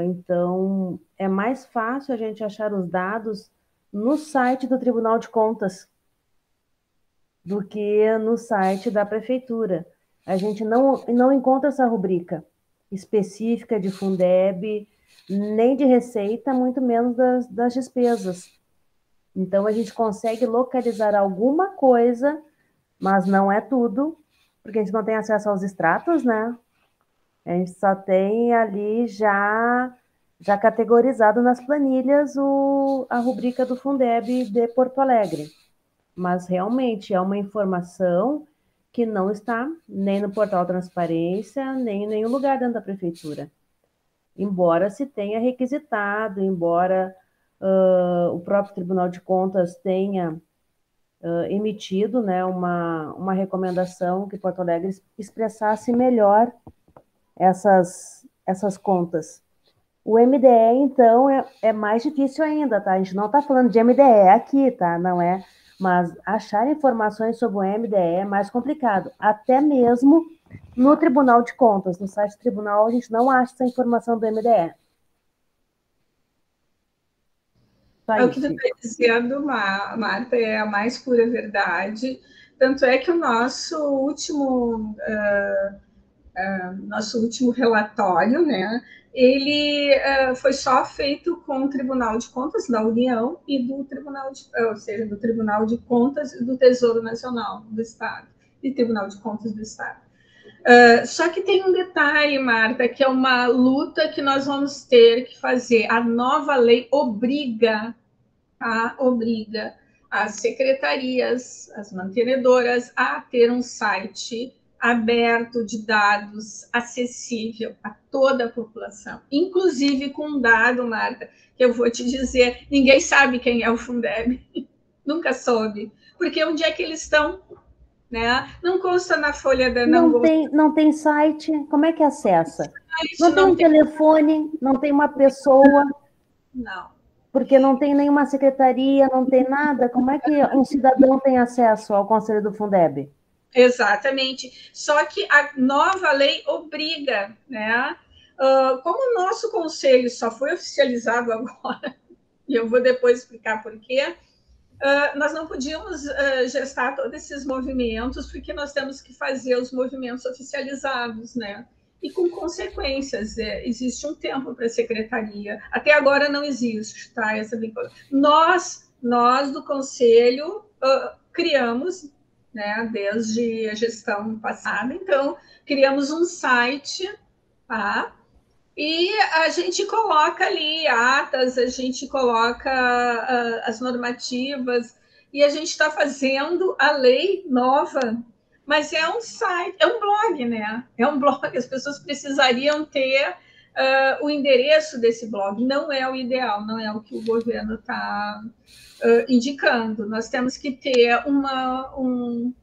S5: Então, é mais fácil a gente achar os dados no site do Tribunal de Contas do que no site da Prefeitura. A gente não encontra essa rubrica específica de Fundeb, nem de receita, muito menos das despesas. Então, a gente consegue localizar alguma coisa, mas não é tudo, porque a gente não tem acesso aos extratos, né? A gente só tem ali já categorizado nas planilhas a rubrica do Fundeb de Porto Alegre. Mas realmente é uma informação que não está nem no portal Transparência, nem em nenhum lugar dentro da Prefeitura. Embora se tenha requisitado, embora o próprio Tribunal de Contas tenha emitido, né, uma recomendação que Porto Alegre expressasse melhor essas contas. O MDE, então, é mais difícil ainda, tá? A gente não está falando de MDE aqui, tá? Não é, mas achar informações sobre o MDE é mais complicado, até mesmo no Tribunal de Contas. No site do Tribunal, a gente não acha essa informação do MDE.
S2: O que tu está dizendo, Marta, é a mais pura verdade. Tanto é que o nosso último relatório, né, ele foi só feito com o Tribunal de Contas da União e do Tribunal de Contas do Tesouro Nacional do Estado e Tribunal de Contas do Estado. Só que tem um detalhe, Marta, que é uma luta que nós vamos ter que fazer. A nova lei obriga as secretarias, as mantenedoras, a ter um site aberto de dados, acessível a toda a população, inclusive com um dado, Marta, que eu vou te dizer, ninguém sabe quem é o Fundeb, nunca soube, porque onde é que eles estão? Né? Não consta na folha da...
S5: Não tem site, como é que acessa? Não tem um telefone, não tem uma pessoa.
S2: Não.
S5: Porque não tem nenhuma secretaria, não tem nada. Como é que um cidadão tem acesso ao Conselho do Fundeb?
S2: Exatamente. Só que a nova lei obriga, né? Como o nosso conselho só foi oficializado agora, e eu vou depois explicar por quê, nós não podíamos gestar todos esses movimentos, porque nós temos que fazer os movimentos oficializados, né? E com consequências. Existe um tempo para a secretaria. Até agora não existe, tá? Nós do Conselho, criamos, né, desde a gestão passada, então, criamos um site, tá? E a gente coloca ali atas, a gente coloca as normativas, e a gente está fazendo a lei nova, mas é um site, é um blog, né? É um blog, as pessoas precisariam ter o endereço desse blog. Não é o ideal, não é o que o governo está indicando. Nós temos que ter um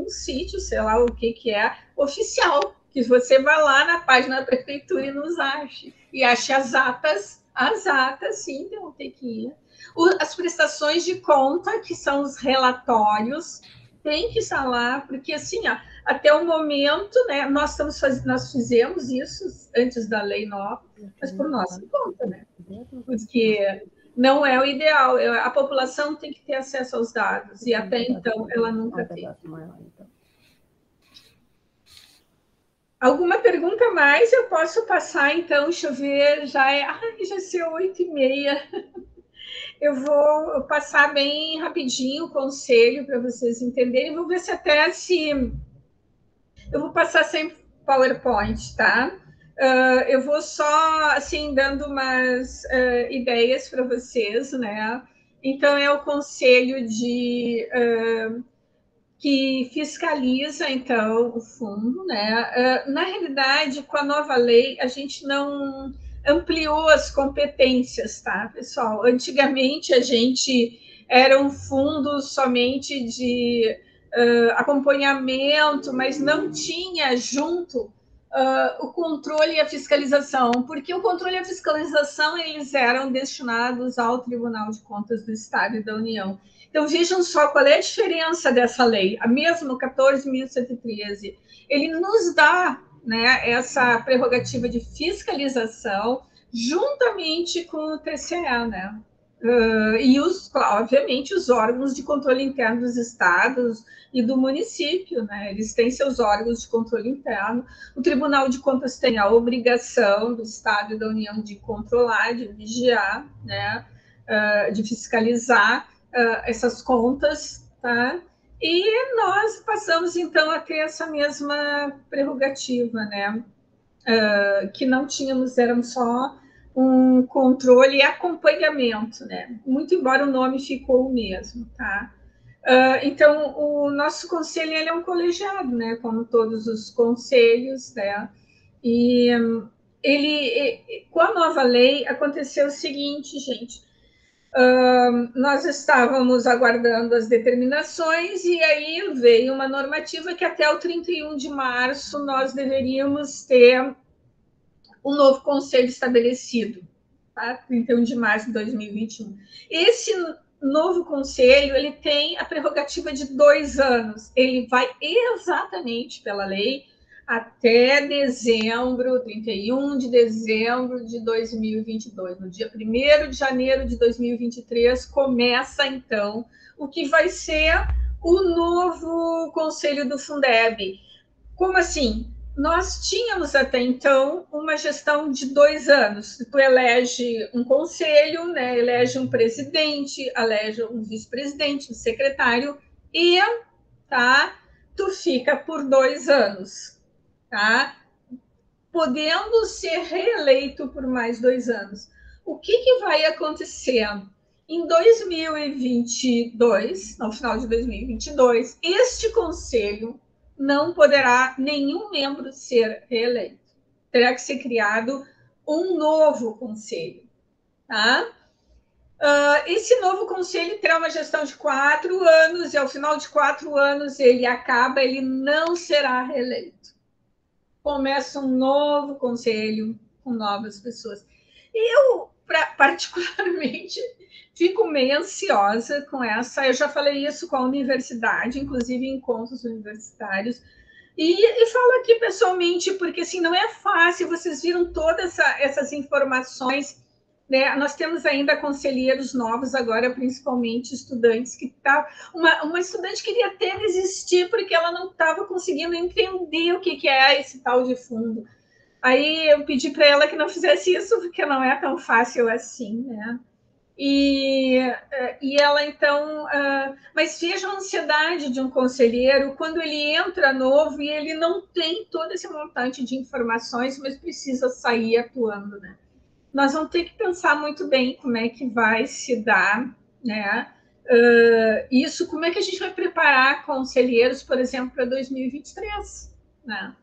S2: sítio, sei lá o que é, oficial, que você vá lá na página da prefeitura e nos ache. E ache as atas, sim, então tem que ir. As prestações de conta, que são os relatórios, tem que estar lá, porque assim, ó, até o momento, né, nós fizemos isso antes da lei nova, mas por nossa conta, né? Porque não é o ideal. A população tem que ter acesso aos dados, e até então ela nunca teve. Alguma pergunta mais? Eu posso passar, então, deixa eu ver, já ser 8h30. Eu vou passar bem rapidinho o conselho para vocês entenderem. Vou ver se eu vou passar sem PowerPoint, tá? Eu vou só, assim, dando umas ideias para vocês, né? Então, é o conselho que fiscaliza, então, o fundo, né? Na realidade, com a nova lei, a gente não ampliou as competências, tá, pessoal? Antigamente, a gente era um fundo somente de acompanhamento, mas não tinha junto o controle e a fiscalização, porque o controle e a fiscalização eles eram destinados ao Tribunal de Contas do Estado e da União. Então, vejam só qual é a diferença dessa lei. A mesma 14.113, ele nos dá, né, essa prerrogativa de fiscalização juntamente com o TCE, né? E, obviamente, os órgãos de controle interno dos estados e do município, né? Eles têm seus órgãos de controle interno. O Tribunal de Contas tem a obrigação do Estado e da União de controlar, de vigiar, né? De fiscalizar essas contas, tá? E nós passamos, então, a ter essa mesma prerrogativa, né? Que não tínhamos, éramos só um controle e acompanhamento, né? Muito embora o nome ficou o mesmo, tá? Então, o nosso conselho ele é um colegiado, né? Como todos os conselhos, né? E com a nova lei aconteceu o seguinte, gente. Nós estávamos aguardando as determinações e aí veio uma normativa que até o 31 de março nós deveríamos ter um novo conselho estabelecido, tá? 31 de março de 2021. Esse novo conselho ele tem a prerrogativa de 2 anos. Ele vai exatamente pela lei até 31 de dezembro de 2022. No dia 1º de janeiro de 2023, começa, então, o que vai ser o novo Conselho do Fundeb. Como assim? Nós tínhamos até então uma gestão de 2 anos. Tu elege um conselho, né? Elege um presidente, elege um vice-presidente, um secretário, e tu fica por 2 anos. Tá? Podendo ser reeleito por mais 2 anos. O que vai acontecer? Em 2022, no final de 2022, este conselho não poderá nenhum membro ser reeleito. Terá que ser criado um novo conselho. Tá? Esse novo conselho terá uma gestão de 4 anos e ao final de 4 anos ele acaba, ele não será reeleito. Começa um novo conselho com novas pessoas. E particularmente, fico meio ansiosa com essa. Eu já falei isso com a universidade, inclusive em encontros universitários, e falo aqui pessoalmente, porque assim, não é fácil, vocês viram todas essas informações, né? Nós temos ainda conselheiros novos agora, principalmente estudantes, que tá. Uma estudante queria até desistir porque ela não estava conseguindo entender o que é esse tal de fundo. Aí eu pedi para ela que não fizesse isso, porque não é tão fácil assim, né? E ela, então... mas veja a ansiedade de um conselheiro quando ele entra novo e ele não tem todo esse montante de informações, mas precisa sair atuando, né? Nós vamos ter que pensar muito bem como é que vai se dar, né? Isso, como é que a gente vai preparar conselheiros, por exemplo, para 2023, né?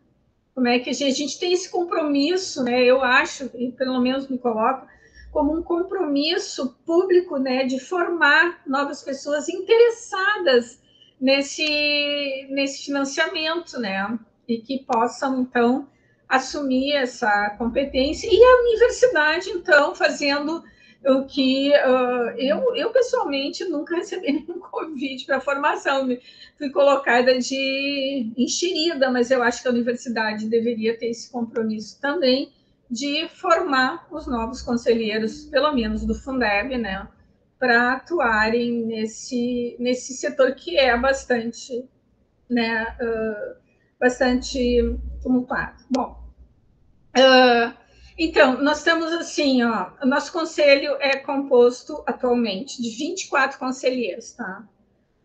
S2: Como é que a gente tem esse compromisso, né? Eu acho, e pelo menos me coloco, como um compromisso público, né, de formar novas pessoas interessadas nesse financiamento, né? E que possam, então, assumir essa competência. E a universidade, então, fazendo o que eu pessoalmente nunca recebi nenhum convite para formação, fui colocada de enxerida, mas eu acho que a universidade deveria ter esse compromisso também de formar os novos conselheiros, pelo menos do Fundeb, né, para atuarem nesse setor que é bastante, né, bastante tumultuado. Bom, então, nós temos assim, ó, o nosso conselho é composto atualmente de 24 conselheiros, tá?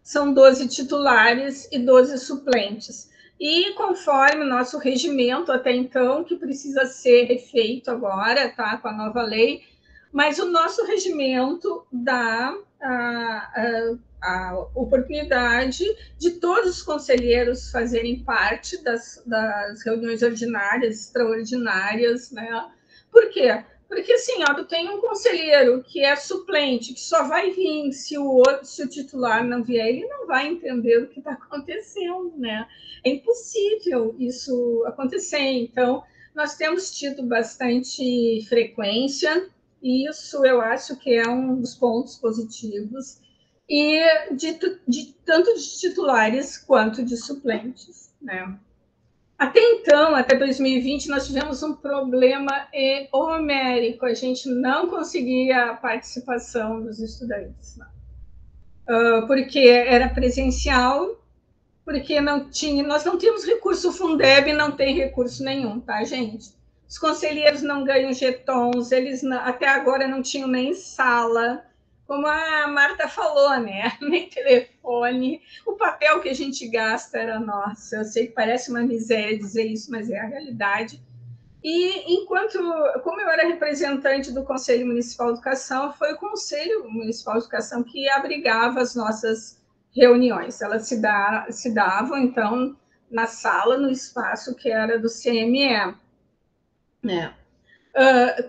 S2: São 12 titulares e 12 suplentes. E conforme o nosso regimento até então, que precisa ser refeito agora, tá? Com a nova lei, mas o nosso regimento dá a oportunidade de todos os conselheiros fazerem parte das reuniões ordinárias, extraordinárias, né? Por quê? Porque, assim, ó, tu tem um conselheiro que é suplente, que só vai vir se o titular não vier, ele não vai entender o que está acontecendo, né? É impossível isso acontecer. Então, nós temos tido bastante frequência, e isso eu acho que é um dos pontos positivos, e tanto de titulares quanto de suplentes, né? Até então, até 2020, nós tivemos um problema homérico, a gente não conseguia a participação dos estudantes, porque era presencial, porque nós não tínhamos recurso, o Fundeb não tem recurso nenhum, tá, gente? Os conselheiros não ganham jetons, eles até agora não tinham nem sala, como a Marta falou, né? Nem telefone, o papel que a gente gasta era nosso. Eu sei que parece uma miséria dizer isso, mas é a realidade. E como eu era representante do Conselho Municipal de Educação, foi o Conselho Municipal de Educação que abrigava as nossas reuniões. Elas se davam, então, na sala, no espaço que era do CME, né?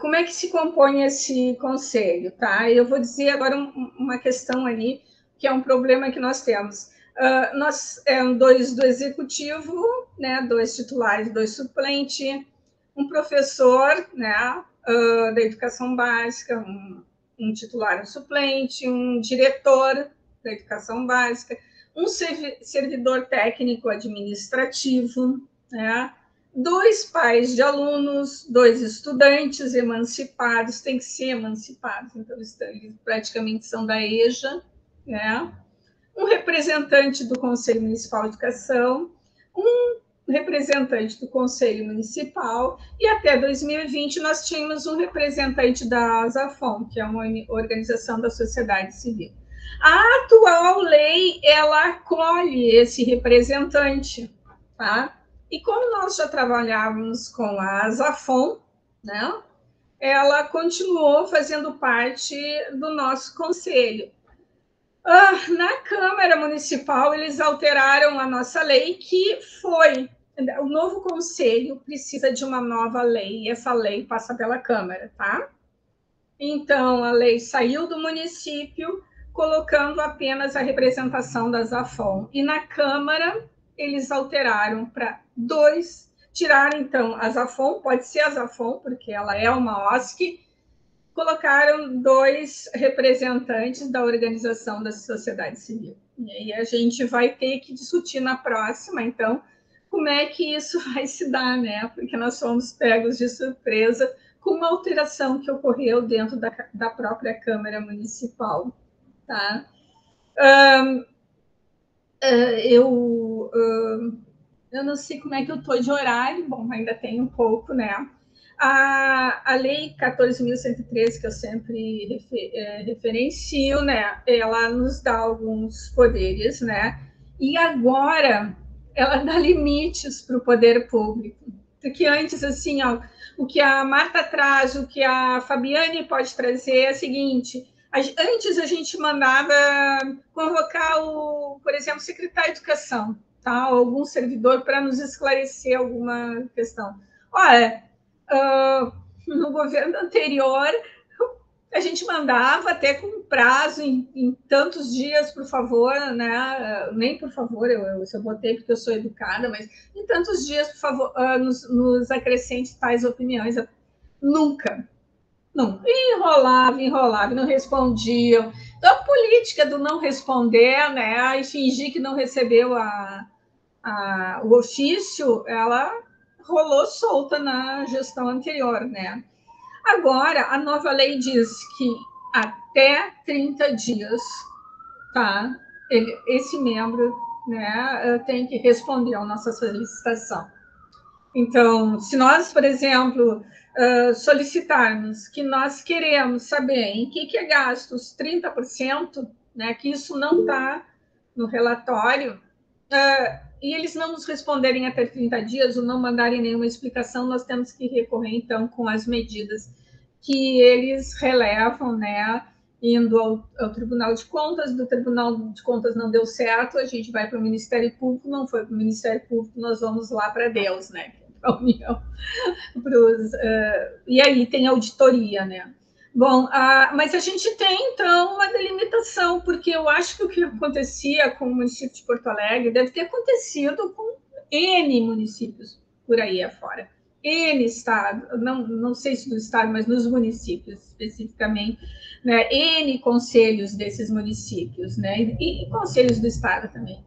S2: Como é que se compõe esse conselho, tá? Eu vou dizer agora uma questão ali, que é um problema que nós temos. Nós dois do executivo, né? 2 titulares, 2 suplentes, um professor, né? Da educação básica, um titular, um suplente, um diretor da educação básica, um servidor técnico administrativo, né? 2 pais de alunos, 2 estudantes emancipados, tem que ser emancipados, então eles praticamente são da EJA, né? Um representante do Conselho Municipal de Educação, um representante do Conselho Municipal, e até 2020 nós tínhamos um representante da ASAFOM, que é uma organização da sociedade civil. A atual lei, ela acolhe esse representante, tá? E como nós já trabalhávamos com a ASAFOM, né, ela continuou fazendo parte do nosso conselho. Na Câmara Municipal, eles alteraram a nossa lei, que foi... O novo conselho precisa de uma nova lei, e essa lei passa pela Câmara, tá? Então, a lei saiu do município, colocando apenas a representação da ASAFOM. E na Câmara, eles alteraram para 2, tiraram, então, a ASAFOM, pode ser a ASAFOM, porque ela é uma OSC, colocaram 2 representantes da organização da sociedade civil. E aí a gente vai ter que discutir na próxima, então, como é que isso vai se dar, né? Porque nós fomos pegos de surpresa com uma alteração que ocorreu dentro da própria Câmara Municipal, tá? Eu não sei como é que eu estou de horário, bom, ainda tem um pouco, né? A Lei 14.113, que eu sempre referencio, né? Ela nos dá alguns poderes, né? E agora ela dá limites para o poder público. Porque antes, assim, ó, o que a Marta traz, o que a Fabiane pode trazer é o seguinte: antes a gente mandava convocar por exemplo, o secretário de Educação, tá? Ou algum servidor para nos esclarecer alguma questão. Olha, no governo anterior, a gente mandava até com prazo em tantos dias, por favor, né? Nem por favor, eu botei porque eu sou educada, mas em tantos dias, por favor, nos acrescente tais opiniões. Nunca. Não, enrolava, não respondiam. Então, a política do não responder, né, e fingir que não recebeu o ofício, ela rolou solta na gestão anterior, né? Agora, a nova lei diz que até 30 dias, tá? Esse membro, né, tem que responder à nossa solicitação. Então, se nós, por exemplo, solicitarmos que nós queremos saber em que é gasto os 30%, né, que isso não está no relatório, e eles não nos responderem até 30 dias ou não mandarem nenhuma explicação, nós temos que recorrer, então, com as medidas que eles relevam, né, indo ao Tribunal de Contas, do Tribunal de Contas não deu certo, a gente vai para o Ministério Público, não foi para o Ministério Público, nós vamos lá para Deus, né, para a União. E aí tem auditoria, né. Bom, mas a gente tem, então, uma delimitação, porque eu acho que o que acontecia com o município de Porto Alegre deve ter acontecido com N municípios por aí afora. N estado, não sei se do estado, mas nos municípios especificamente, né? N conselhos desses municípios, né? E conselhos do estado também.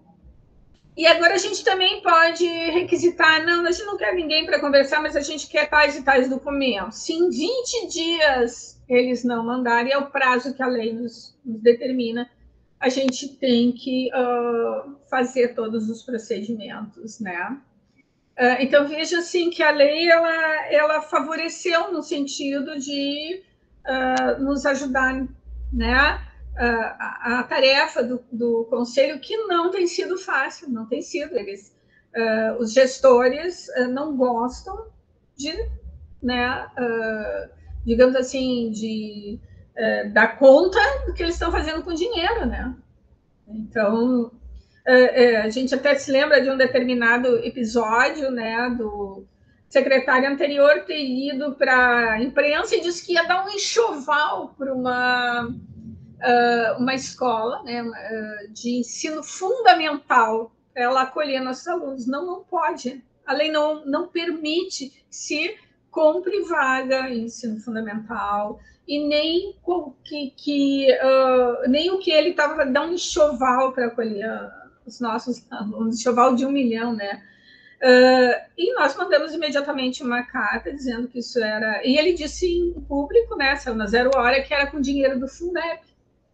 S2: E agora a gente também pode requisitar, não, a gente não quer ninguém para conversar, mas a gente quer tais e tais documentos. Se em 20 dias eles não mandarem, é o prazo que a lei nos determina, a gente tem que fazer todos os procedimentos, né? Então, veja assim que a lei ela favoreceu no sentido de nos ajudar, né? A tarefa do Conselho, que não tem sido fácil, não tem sido. Os gestores não gostam de, né, digamos assim, de dar conta do que eles estão fazendo com dinheiro, né? Então, a gente até se lembra de um determinado episódio, né, do secretário anterior ter ido para a imprensa e disse que ia dar um enxoval para uma escola, né, de ensino fundamental para ela acolher nossos alunos. Não pode. A lei não permite se compre vaga em ensino fundamental e nem nem o que ele estava dando um enxoval para acolher os nossos alunos, um enxoval de 1 milhão, né? E nós mandamos imediatamente uma carta dizendo que isso era... E ele disse em público, né, saiu na 0 hora, que era com dinheiro do Fundeb,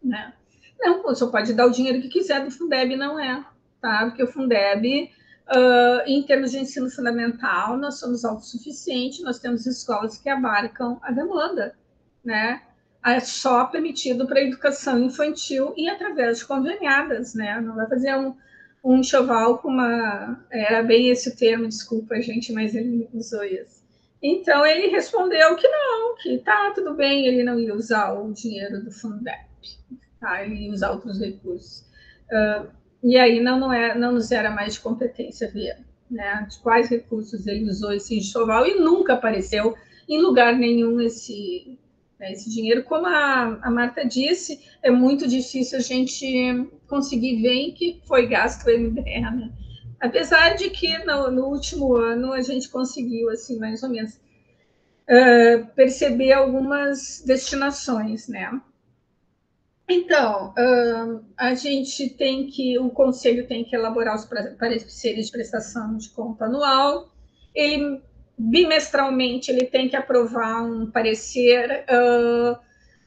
S2: né? Não, o senhor pode dar o dinheiro que quiser do Fundeb, não é, tá? Porque o Fundeb, em termos de ensino fundamental, nós somos autossuficientes, nós temos escolas que abarcam a demanda, né? É só permitido para a educação infantil e através de conveniadas, né? Não vai fazer um enxoval com uma... Era bem esse o termo, desculpa, gente, mas ele usou isso. Então, ele respondeu que não, que tá, tudo bem, ele não ia usar o dinheiro do Fundeb, tá? Ele ia usar outros recursos. E aí não nos era mais de competência ver, né, de quais recursos ele usou esse enxoval, e nunca apareceu em lugar nenhum esse dinheiro. Como a Marta disse, é muito difícil a gente conseguir ver em que foi gasto o MDE, né? Apesar de que no último ano a gente conseguiu, assim, mais ou menos. perceber algumas destinações, né? Então, a gente tem que, o Conselho tem que elaborar os pareceres de prestação de conta anual. Ele, bimestralmente, ele tem que aprovar um parecer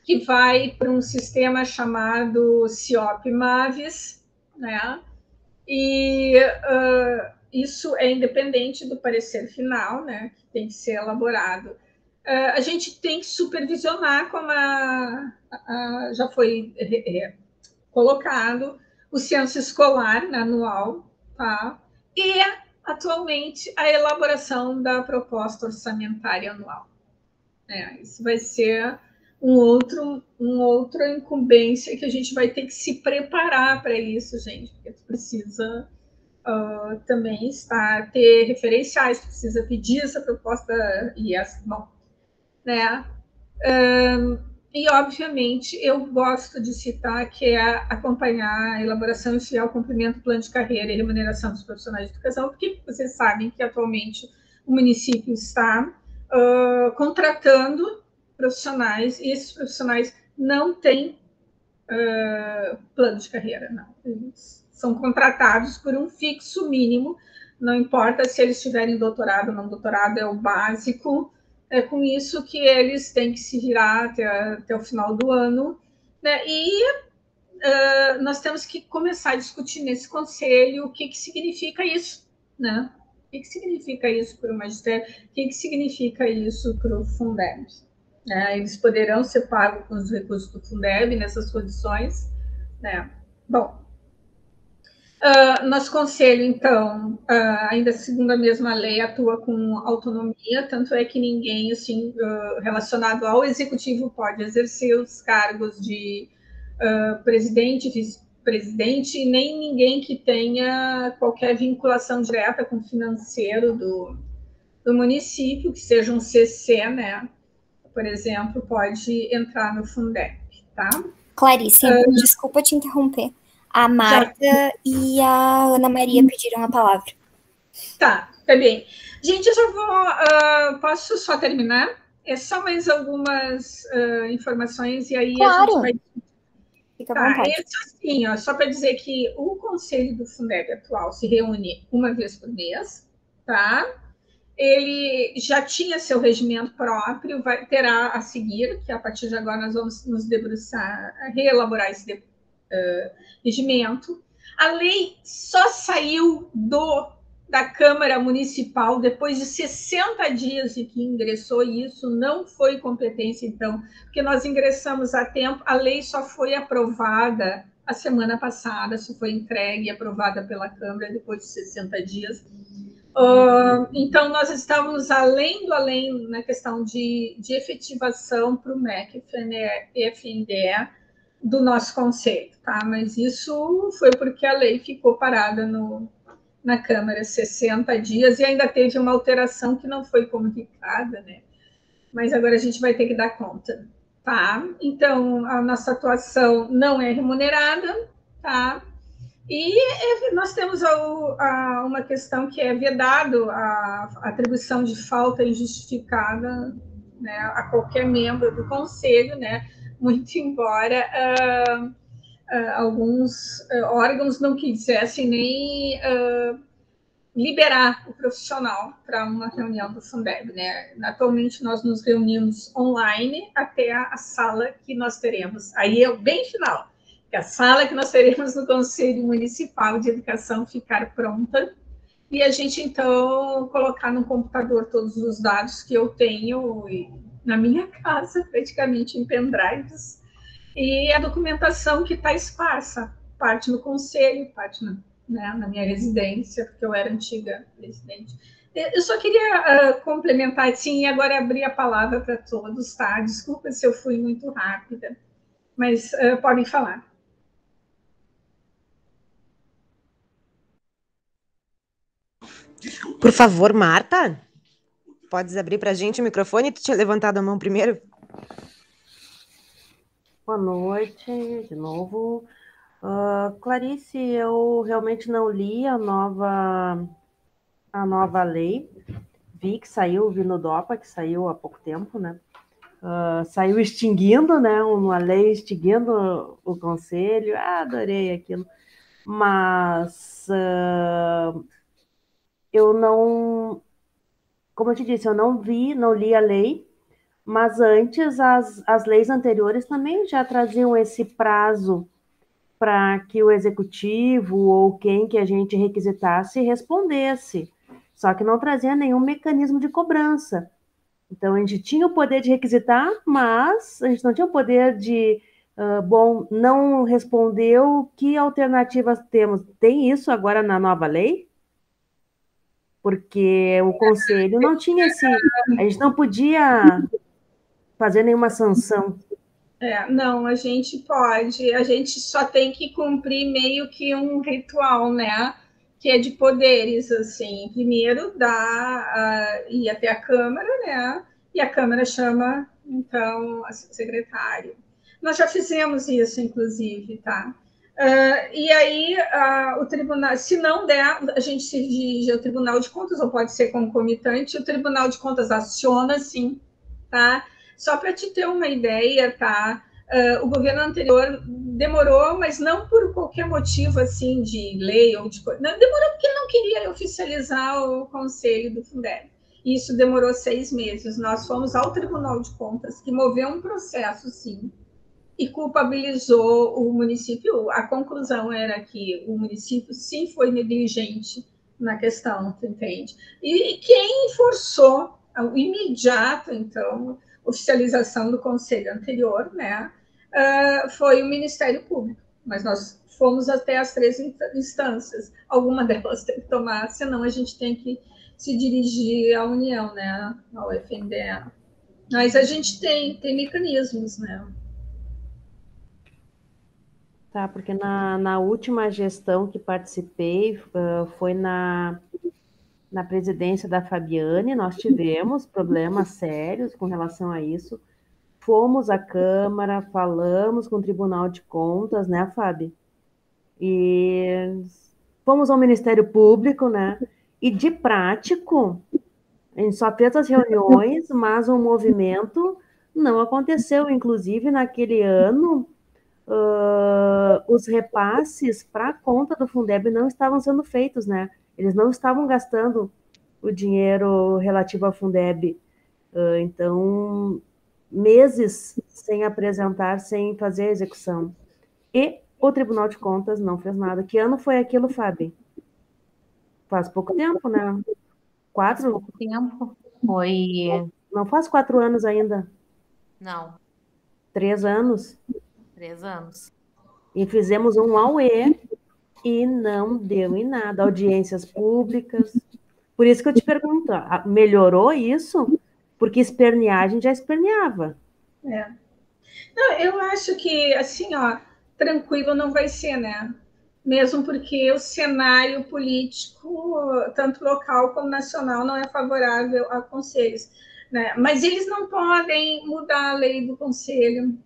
S2: que vai para um sistema chamado CIOP-MAVES, né? E isso é independente do parecer final, né? Que tem que ser elaborado. A gente tem que supervisionar, como já foi colocado, o censo escolar, né, anual, tá? E, atualmente, a elaboração da proposta orçamentária anual. Isso vai ser outra incumbência que a gente vai ter que se preparar para isso, gente, porque tu precisa também ter referenciais, tu precisa pedir essa proposta e bom, né? E, obviamente, eu gosto de citar que é acompanhar a elaboração e fiel cumprimento do plano de carreira e remuneração dos profissionais de educação, porque vocês sabem que, atualmente, o município está contratando profissionais, e esses profissionais não têm plano de carreira, não. Eles são contratados por um fixo mínimo, não importa se eles tiverem doutorado ou não doutorado, é o básico. É com isso que eles têm que se virar até o final do ano, né? E nós temos que começar a discutir nesse conselho o que significa isso, né? O que significa isso para o magistério? O que significa isso para o Fundeb? Eles poderão ser pagos com os recursos do Fundeb nessas condições, né? Bom, nosso conselho, então, ainda segundo a mesma lei, atua com autonomia, tanto é que ninguém assim, relacionado ao executivo pode exercer os cargos de presidente, vice-presidente, e nem ninguém que tenha qualquer vinculação direta com o financeiro do município, que seja um CC, né? Por exemplo, pode entrar no Fundeb, tá?
S3: Clarice, desculpa te interromper. A Marta e a Ana Maria pediram a palavra.
S2: Tá bem. Gente, eu já vou... posso só terminar? É só mais algumas informações e aí
S3: claro.
S2: A gente vai...
S3: Fica à vontade.
S2: Assim, só para dizer que o Conselho do Fundeb atual se reúne uma vez por mês, tá? Ele já tinha seu regimento próprio, terá a seguir, que a partir de agora nós vamos nos debruçar, reelaborar esse regimento. A lei só saiu da Câmara Municipal depois de 60 dias de que ingressou, e isso não foi competência, então, porque nós ingressamos a tempo, a lei só foi aprovada a semana passada, só foi entregue e aprovada pela Câmara depois de 60 dias. Então, nós estávamos além do além na questão de efetivação para o MEC e FNDE do nosso conselho, tá? Mas isso foi porque a lei ficou parada na Câmara 60 dias e ainda teve uma alteração que não foi comunicada, né? Mas agora a gente vai ter que dar conta, tá? Então, a nossa atuação não é remunerada, tá? E nós temos uma questão que é vedado a atribuição de falta injustificada, né, a qualquer membro do conselho, né, muito embora alguns órgãos não quisessem nem liberar o profissional para uma reunião do Fundeb, né? Atualmente nós nos reunimos online até a sala que nós teremos. Aí é o bem final. A sala que nós teremos no Conselho Municipal de Educação ficar pronta e a gente, então, colocar no computador todos os dados que eu tenho na minha casa, praticamente em pendrives, e a documentação que está esparsa, parte no Conselho, parte na minha residência, porque eu era antiga residente. Eu só queria complementar, sim, e agora abrir a palavra para todos, tá? Desculpa se eu fui muito rápida, mas podem falar.
S1: Por favor, Marta, podes abrir para a gente o microfone? Tu tinha levantado a mão primeiro?
S5: Boa noite, de novo. Clarice, eu realmente não li a nova lei. vi no DOPA, que saiu há pouco tempo, né? Saiu extinguindo, né? Uma lei extinguindo o conselho. Adorei aquilo. Mas eu não, como eu te disse, eu não li a lei, mas antes as leis anteriores também já traziam esse prazo para que o executivo ou quem que a gente requisitasse respondesse. Só que não trazia nenhum mecanismo de cobrança. Então, a gente tinha o poder de requisitar, mas a gente não tinha o poder de, não respondeu, que alternativas temos? Tem isso agora na nova lei? Porque o conselho não tinha a gente não podia fazer nenhuma sanção.
S2: Não, a gente pode, a gente só tem que cumprir meio que um ritual, né? Que é de poderes, assim. Primeiro ir até a Câmara, né? E a Câmara chama, então, o secretário. Nós já fizemos isso, inclusive, tá? E aí, o tribunal, se não der, a gente se dirige ao Tribunal de Contas, ou pode ser concomitante, o Tribunal de Contas aciona, sim, tá? Só para te ter uma ideia, tá? O governo anterior demorou, mas não por qualquer motivo assim de lei ou de coisa. Demorou porque não queria oficializar o conselho do Fundeb. Isso demorou 6 meses. Nós fomos ao Tribunal de Contas, que moveu um processo, sim, e culpabilizou o município. A conclusão era que o município, sim, foi negligente na questão, tu entende? E quem forçou o imediato, então, oficialização do conselho anterior, né, foi o Ministério Público. Mas nós fomos até as 3 instâncias. Alguma delas tem que tomar, senão a gente tem que se dirigir à União, né, ao FNDE. Mas a gente tem mecanismos, né?
S5: Tá, porque na última gestão que participei, foi na presidência da Fabiane, nós tivemos problemas sérios com relação a isso. Fomos à Câmara, falamos com o Tribunal de Contas, né, Fábio? E fomos ao Ministério Público, né? E de prático, a gente só fez as reuniões, mas o movimento não aconteceu. Inclusive, naquele ano, os repasses para a conta do Fundeb não estavam sendo feitos, né? Eles não estavam gastando o dinheiro relativo ao Fundeb. Então, meses sem apresentar, sem fazer a execução. E o Tribunal de Contas não fez nada. Que ano foi aquilo, Fábio? Faz pouco tempo, né? 4?
S6: Faz pouco tempo. Foi...
S5: Não faz 4 anos ainda.
S6: Não.
S5: 3 anos.
S6: 3 anos.
S5: E fizemos um AUE e não deu em nada. Audiências públicas. Por isso que eu te pergunto, melhorou isso? Porque espernear, a gente já esperneava.
S2: Não, eu acho que, assim, tranquilo não vai ser, né? Mesmo porque o cenário político, tanto local como nacional, não é favorável a conselhos, né? Mas eles não podem mudar a lei do conselho,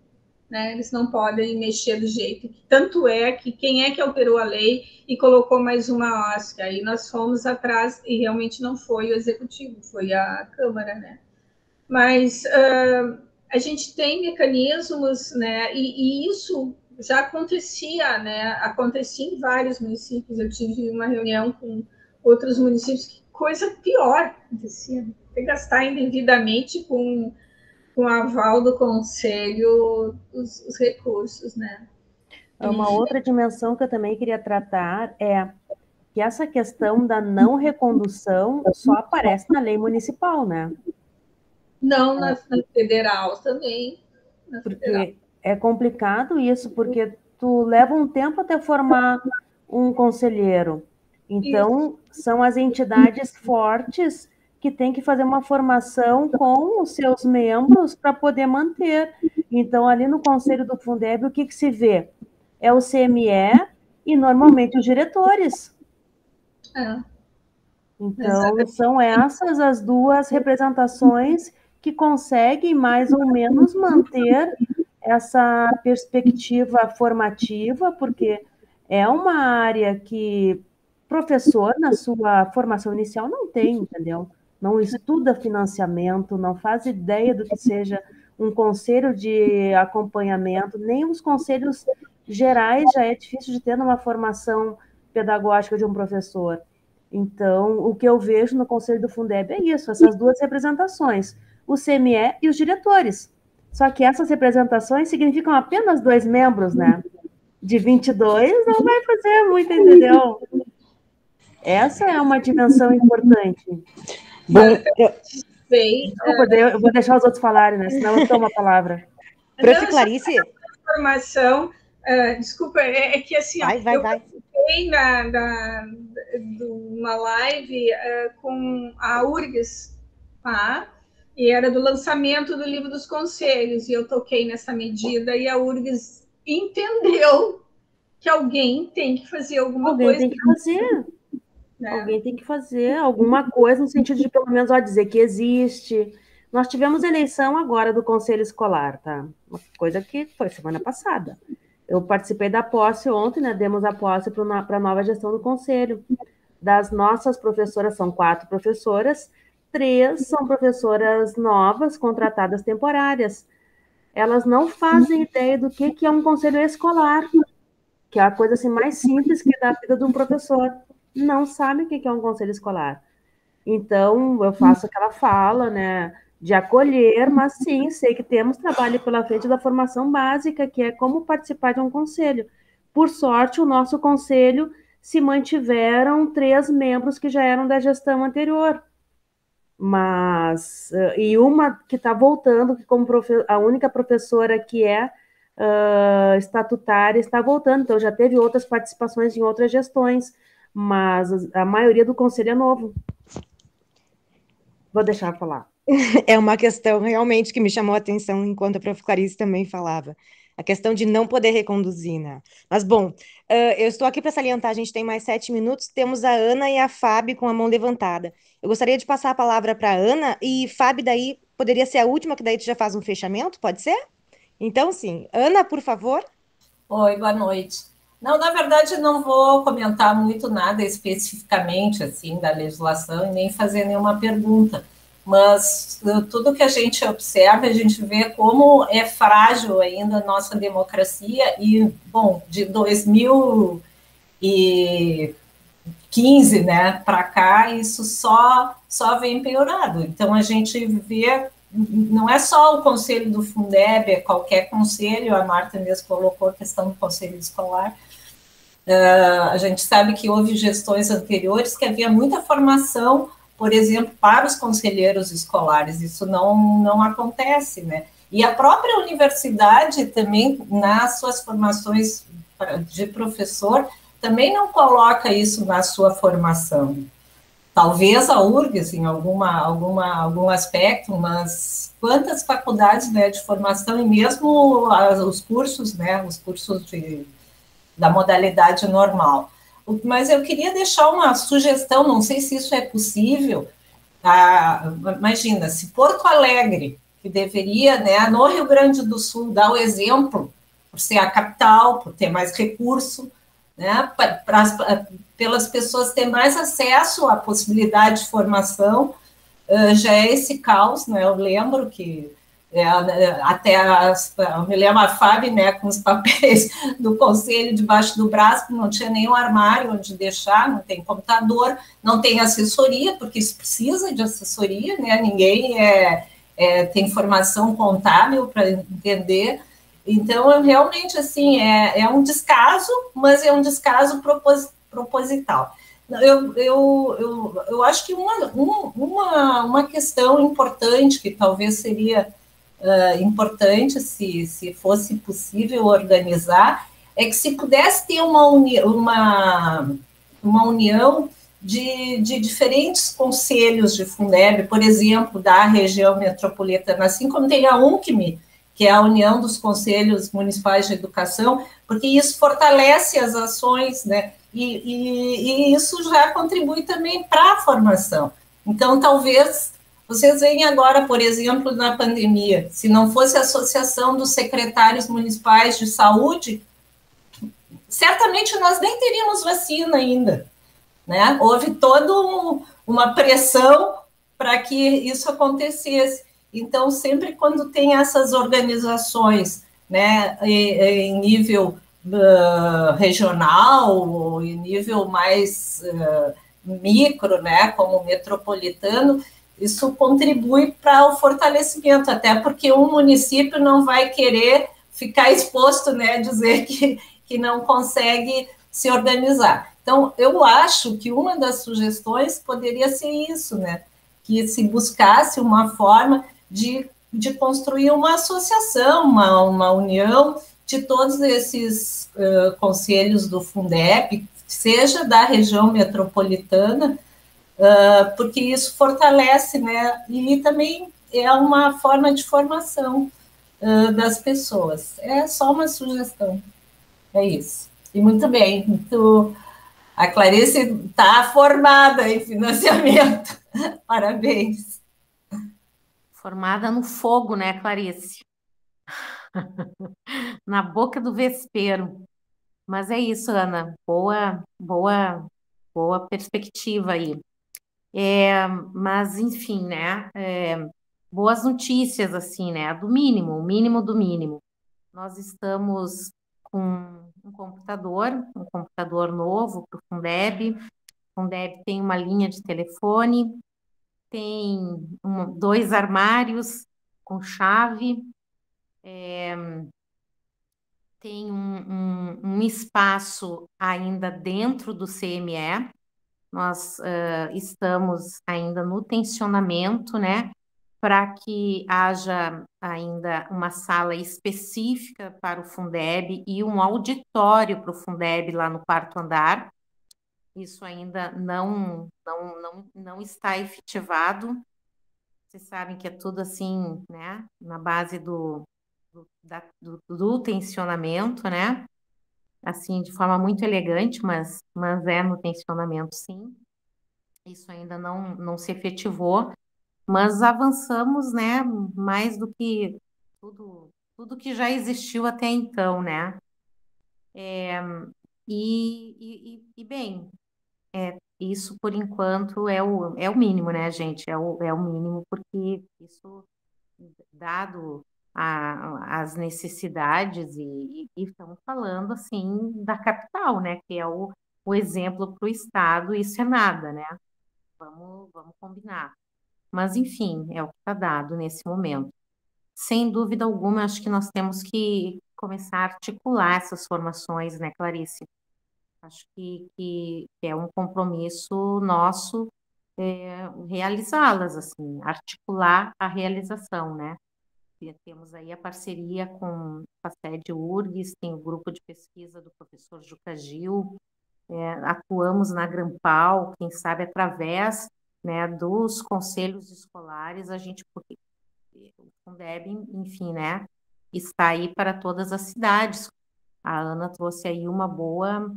S2: né? Eles não podem mexer do jeito que... Tanto é que quem é que alterou a lei e colocou mais uma OSC? Aí nós fomos atrás e realmente não foi o executivo, foi a Câmara, né? Mas a gente tem mecanismos, né? E isso já acontecia, né? Acontecia em vários municípios. Eu tive uma reunião com outros municípios, que coisa pior acontecia. Tem que gastar indevidamente com o aval do conselho os recursos, né?
S5: Uma outra dimensão que eu também queria tratar é que essa questão da não recondução só aparece na lei municipal, né?
S2: Não na federal também.
S5: Porque é complicado isso, porque tu leva um tempo até formar um conselheiro. Então, são as entidades fortes que têm que fazer uma formação com os seus membros para poder manter. Então, ali no Conselho do Fundeb, o que se vê? É o CME e, normalmente, os diretores. Então, são essas as duas representações que conseguem, mais ou menos, manter essa perspectiva formativa, porque é uma área que professor, na sua formação inicial, não tem, entendeu? não estuda financiamento, não faz ideia do que seja um conselho de acompanhamento, nem os conselhos gerais já é difícil de ter numa formação pedagógica de um professor. Então, o que eu vejo no Conselho do Fundeb é isso, essas duas representações, o CME e os diretores. Só que essas representações significam apenas 2 membros, né? De 22 não vai fazer muito, entendeu? Essa é uma dimensão importante.
S1: Bom,
S5: Desculpa, eu vou deixar os outros falarem, né? Senão eu tomo a palavra.
S1: Prof. Clarice.
S2: Informação, desculpa, é que assim,
S1: vai.
S2: Eu participei de uma live com a URGS, tá? E era do lançamento do livro dos conselhos, e eu toquei nessa medida, e a URGS entendeu que alguém tem que fazer alguma coisa.
S5: Alguém tem que fazer. Né? Alguém tem que fazer alguma coisa no sentido de, pelo menos, dizer que existe. Nós tivemos eleição agora do Conselho Escolar, tá? Uma coisa que foi semana passada. Eu participei da posse ontem, né? Demos a posse para a nova gestão do Conselho. Das nossas professoras, são 4 professoras, 3 são professoras novas, contratadas temporárias. Elas não fazem ideia do que é um conselho escolar, que é a coisa assim, mais simples que é da vida de um professor. Não sabem o que é um conselho escolar. Então, eu faço aquela fala, né, de acolher, mas sim, sei que temos trabalho pela frente da formação básica, que é como participar de um conselho. Por sorte, o nosso conselho se mantiveram 3 membros que já eram da gestão anterior. Mas, e uma que está voltando, que como a única professora que é estatutária está voltando, então já teve outras participações em outras gestões, mas a maioria do conselho é novo. Vou deixar falar.
S1: É uma questão realmente que me chamou a atenção enquanto a prof. Clarice também falava. A questão de não poder reconduzir, né? Mas, bom, eu estou aqui para salientar, a gente tem mais 7 minutos, temos a Ana e a Fábio com a mão levantada. Eu gostaria de passar a palavra para a Ana, e Fábio daí poderia ser a última, que daí tu já faz um fechamento, pode ser? Então, sim. Ana, por favor.
S7: Oi, boa noite. Não, na verdade, não vou comentar muito nada especificamente, assim, da legislação e nem fazer nenhuma pergunta. Mas tudo que a gente observa, a gente vê como é frágil ainda a nossa democracia e, bom, de 2015, né, para cá, isso só vem piorado. Então, a gente vê, não é só o conselho do Fundeb, é qualquer conselho, a Marta mesmo colocou a questão do conselho escolar. A gente sabe que houve gestões anteriores que havia muita formação, por exemplo, para os conselheiros escolares, isso não acontece, né? E a própria universidade também, nas suas formações de professor, também não coloca isso na sua formação. Talvez a URGS em algum aspecto, mas quantas faculdades, né, de formação e mesmo os cursos, né, os cursos da modalidade normal. Mas eu queria deixar uma sugestão, não sei se isso é possível. Imagina, se Porto Alegre, que deveria, né, no Rio Grande do Sul, dar o exemplo, por ser a capital, por ter mais recurso, né, pelas pessoas terem mais acesso à possibilidade de formação, já é esse caos, né? Eu lembro que eu me lembro a Fábio, né, com os papéis do conselho debaixo do braço, não tinha nenhum armário onde deixar, não tem computador, não tem assessoria, porque isso precisa de assessoria, né? Ninguém tem formação contábil para entender. Então, realmente, assim, é um descaso, mas é um descaso proposital. Eu acho que uma questão importante, que talvez seria importante, se fosse possível organizar, é que se pudesse ter uma união de diferentes conselhos de Fundeb, por exemplo, da região metropolitana, assim como tem a UNCME, que é a União dos Conselhos Municipais de Educação, porque isso fortalece as ações, né? E isso já contribui também para a formação. Então, talvez vocês veem agora, por exemplo, na pandemia, se não fosse a Associação dos Secretários Municipais de Saúde, certamente nós nem teríamos vacina ainda, né? Houve toda uma pressão para que isso acontecesse. Então, sempre quando tem essas organizações, né, em nível regional, ou em nível mais micro, né, como metropolitano, isso contribui para o fortalecimento, até porque um município não vai querer ficar exposto, né, dizer que não consegue se organizar. Então, eu acho que uma das sugestões poderia ser isso, né, que se buscasse uma forma de construir uma associação, uma união de todos esses conselhos do Fundeb, seja da região metropolitana, porque isso fortalece, né, e também é uma forma de formação das pessoas. É só uma sugestão. É isso. E muito bem, a Clarice está formada em financiamento. Parabéns.
S6: Formada no fogo, né, Clarice? Na boca do vespeiro. Mas é isso, Ana. Boa perspectiva aí. Mas, enfim, né? Boas notícias, assim, né? O mínimo do mínimo. Nós estamos com um computador novo para o Fundeb. O Fundeb tem uma linha de telefone, tem 2 armários com chave, tem um espaço ainda dentro do CME. Nós estamos ainda no tensionamento, né, para que haja ainda uma sala específica para o Fundeb e um auditório para o Fundeb lá no 4º andar. Isso ainda não está efetivado. Vocês sabem que é tudo assim, né, na base do tensionamento, né? Assim, de forma muito elegante, mas é no tensionamento, sim. Isso ainda não se efetivou, mas avançamos, né, mais do que tudo que já existiu até então, né? Bem, isso por enquanto é o mínimo, né, gente? É o mínimo, porque isso, dado as necessidades, e estamos falando, assim, da capital, né, que é o exemplo para o Estado, isso é nada, né? Vamos combinar. Mas, enfim, é o que está dado nesse momento. Sem dúvida alguma, acho que nós temos que começar a articular essas formações, né, Clarice? Acho que é um compromisso nosso realizá-las, assim, articular a realização, né? Temos aí a parceria com a sede URGS, tem o grupo de pesquisa do professor Juca Gil, atuamos na Grampal, quem sabe através, né, dos conselhos escolares, a gente, porque o Fundeb, enfim, né, está aí para todas as cidades. A Ana trouxe aí uma boa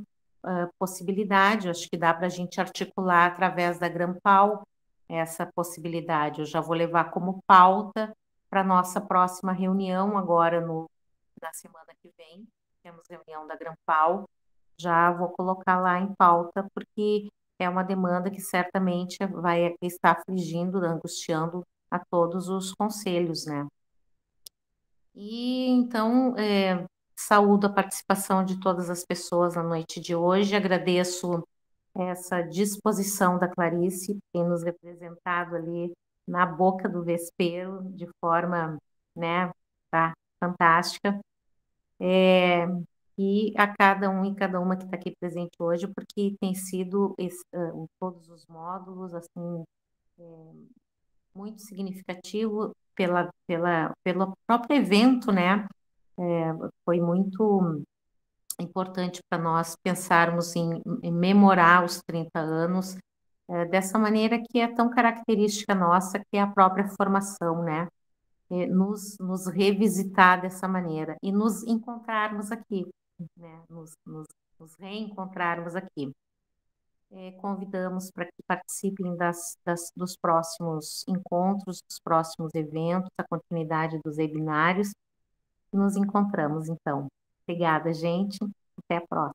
S6: possibilidade, acho que dá para a gente articular através da Grampal essa possibilidade. Eu já vou levar como pauta para a nossa próxima reunião, agora na semana que vem, temos reunião da Grampal, já vou colocar lá em pauta, porque é uma demanda que certamente vai estar afligindo, angustiando a todos os conselhos, né? E então, saúdo a participação de todas as pessoas na noite de hoje, agradeço essa disposição da Clarice, que tem nos representado ali na boca do vespeiro, de forma, né, tá, fantástica. E a cada um e cada uma que está aqui presente hoje, porque tem sido todos os módulos, assim, muito significativo pelo próprio evento, né? Foi muito importante para nós pensarmos em memorar os 30 anos dessa maneira que é tão característica nossa, que é a própria formação, né? Nos revisitar dessa maneira e nos encontrarmos aqui, né? Nos reencontrarmos aqui. Convidamos para que participem dos próximos encontros, dos próximos eventos, a continuidade dos webinários. Nos encontramos, então. Obrigada, gente. Até a próxima.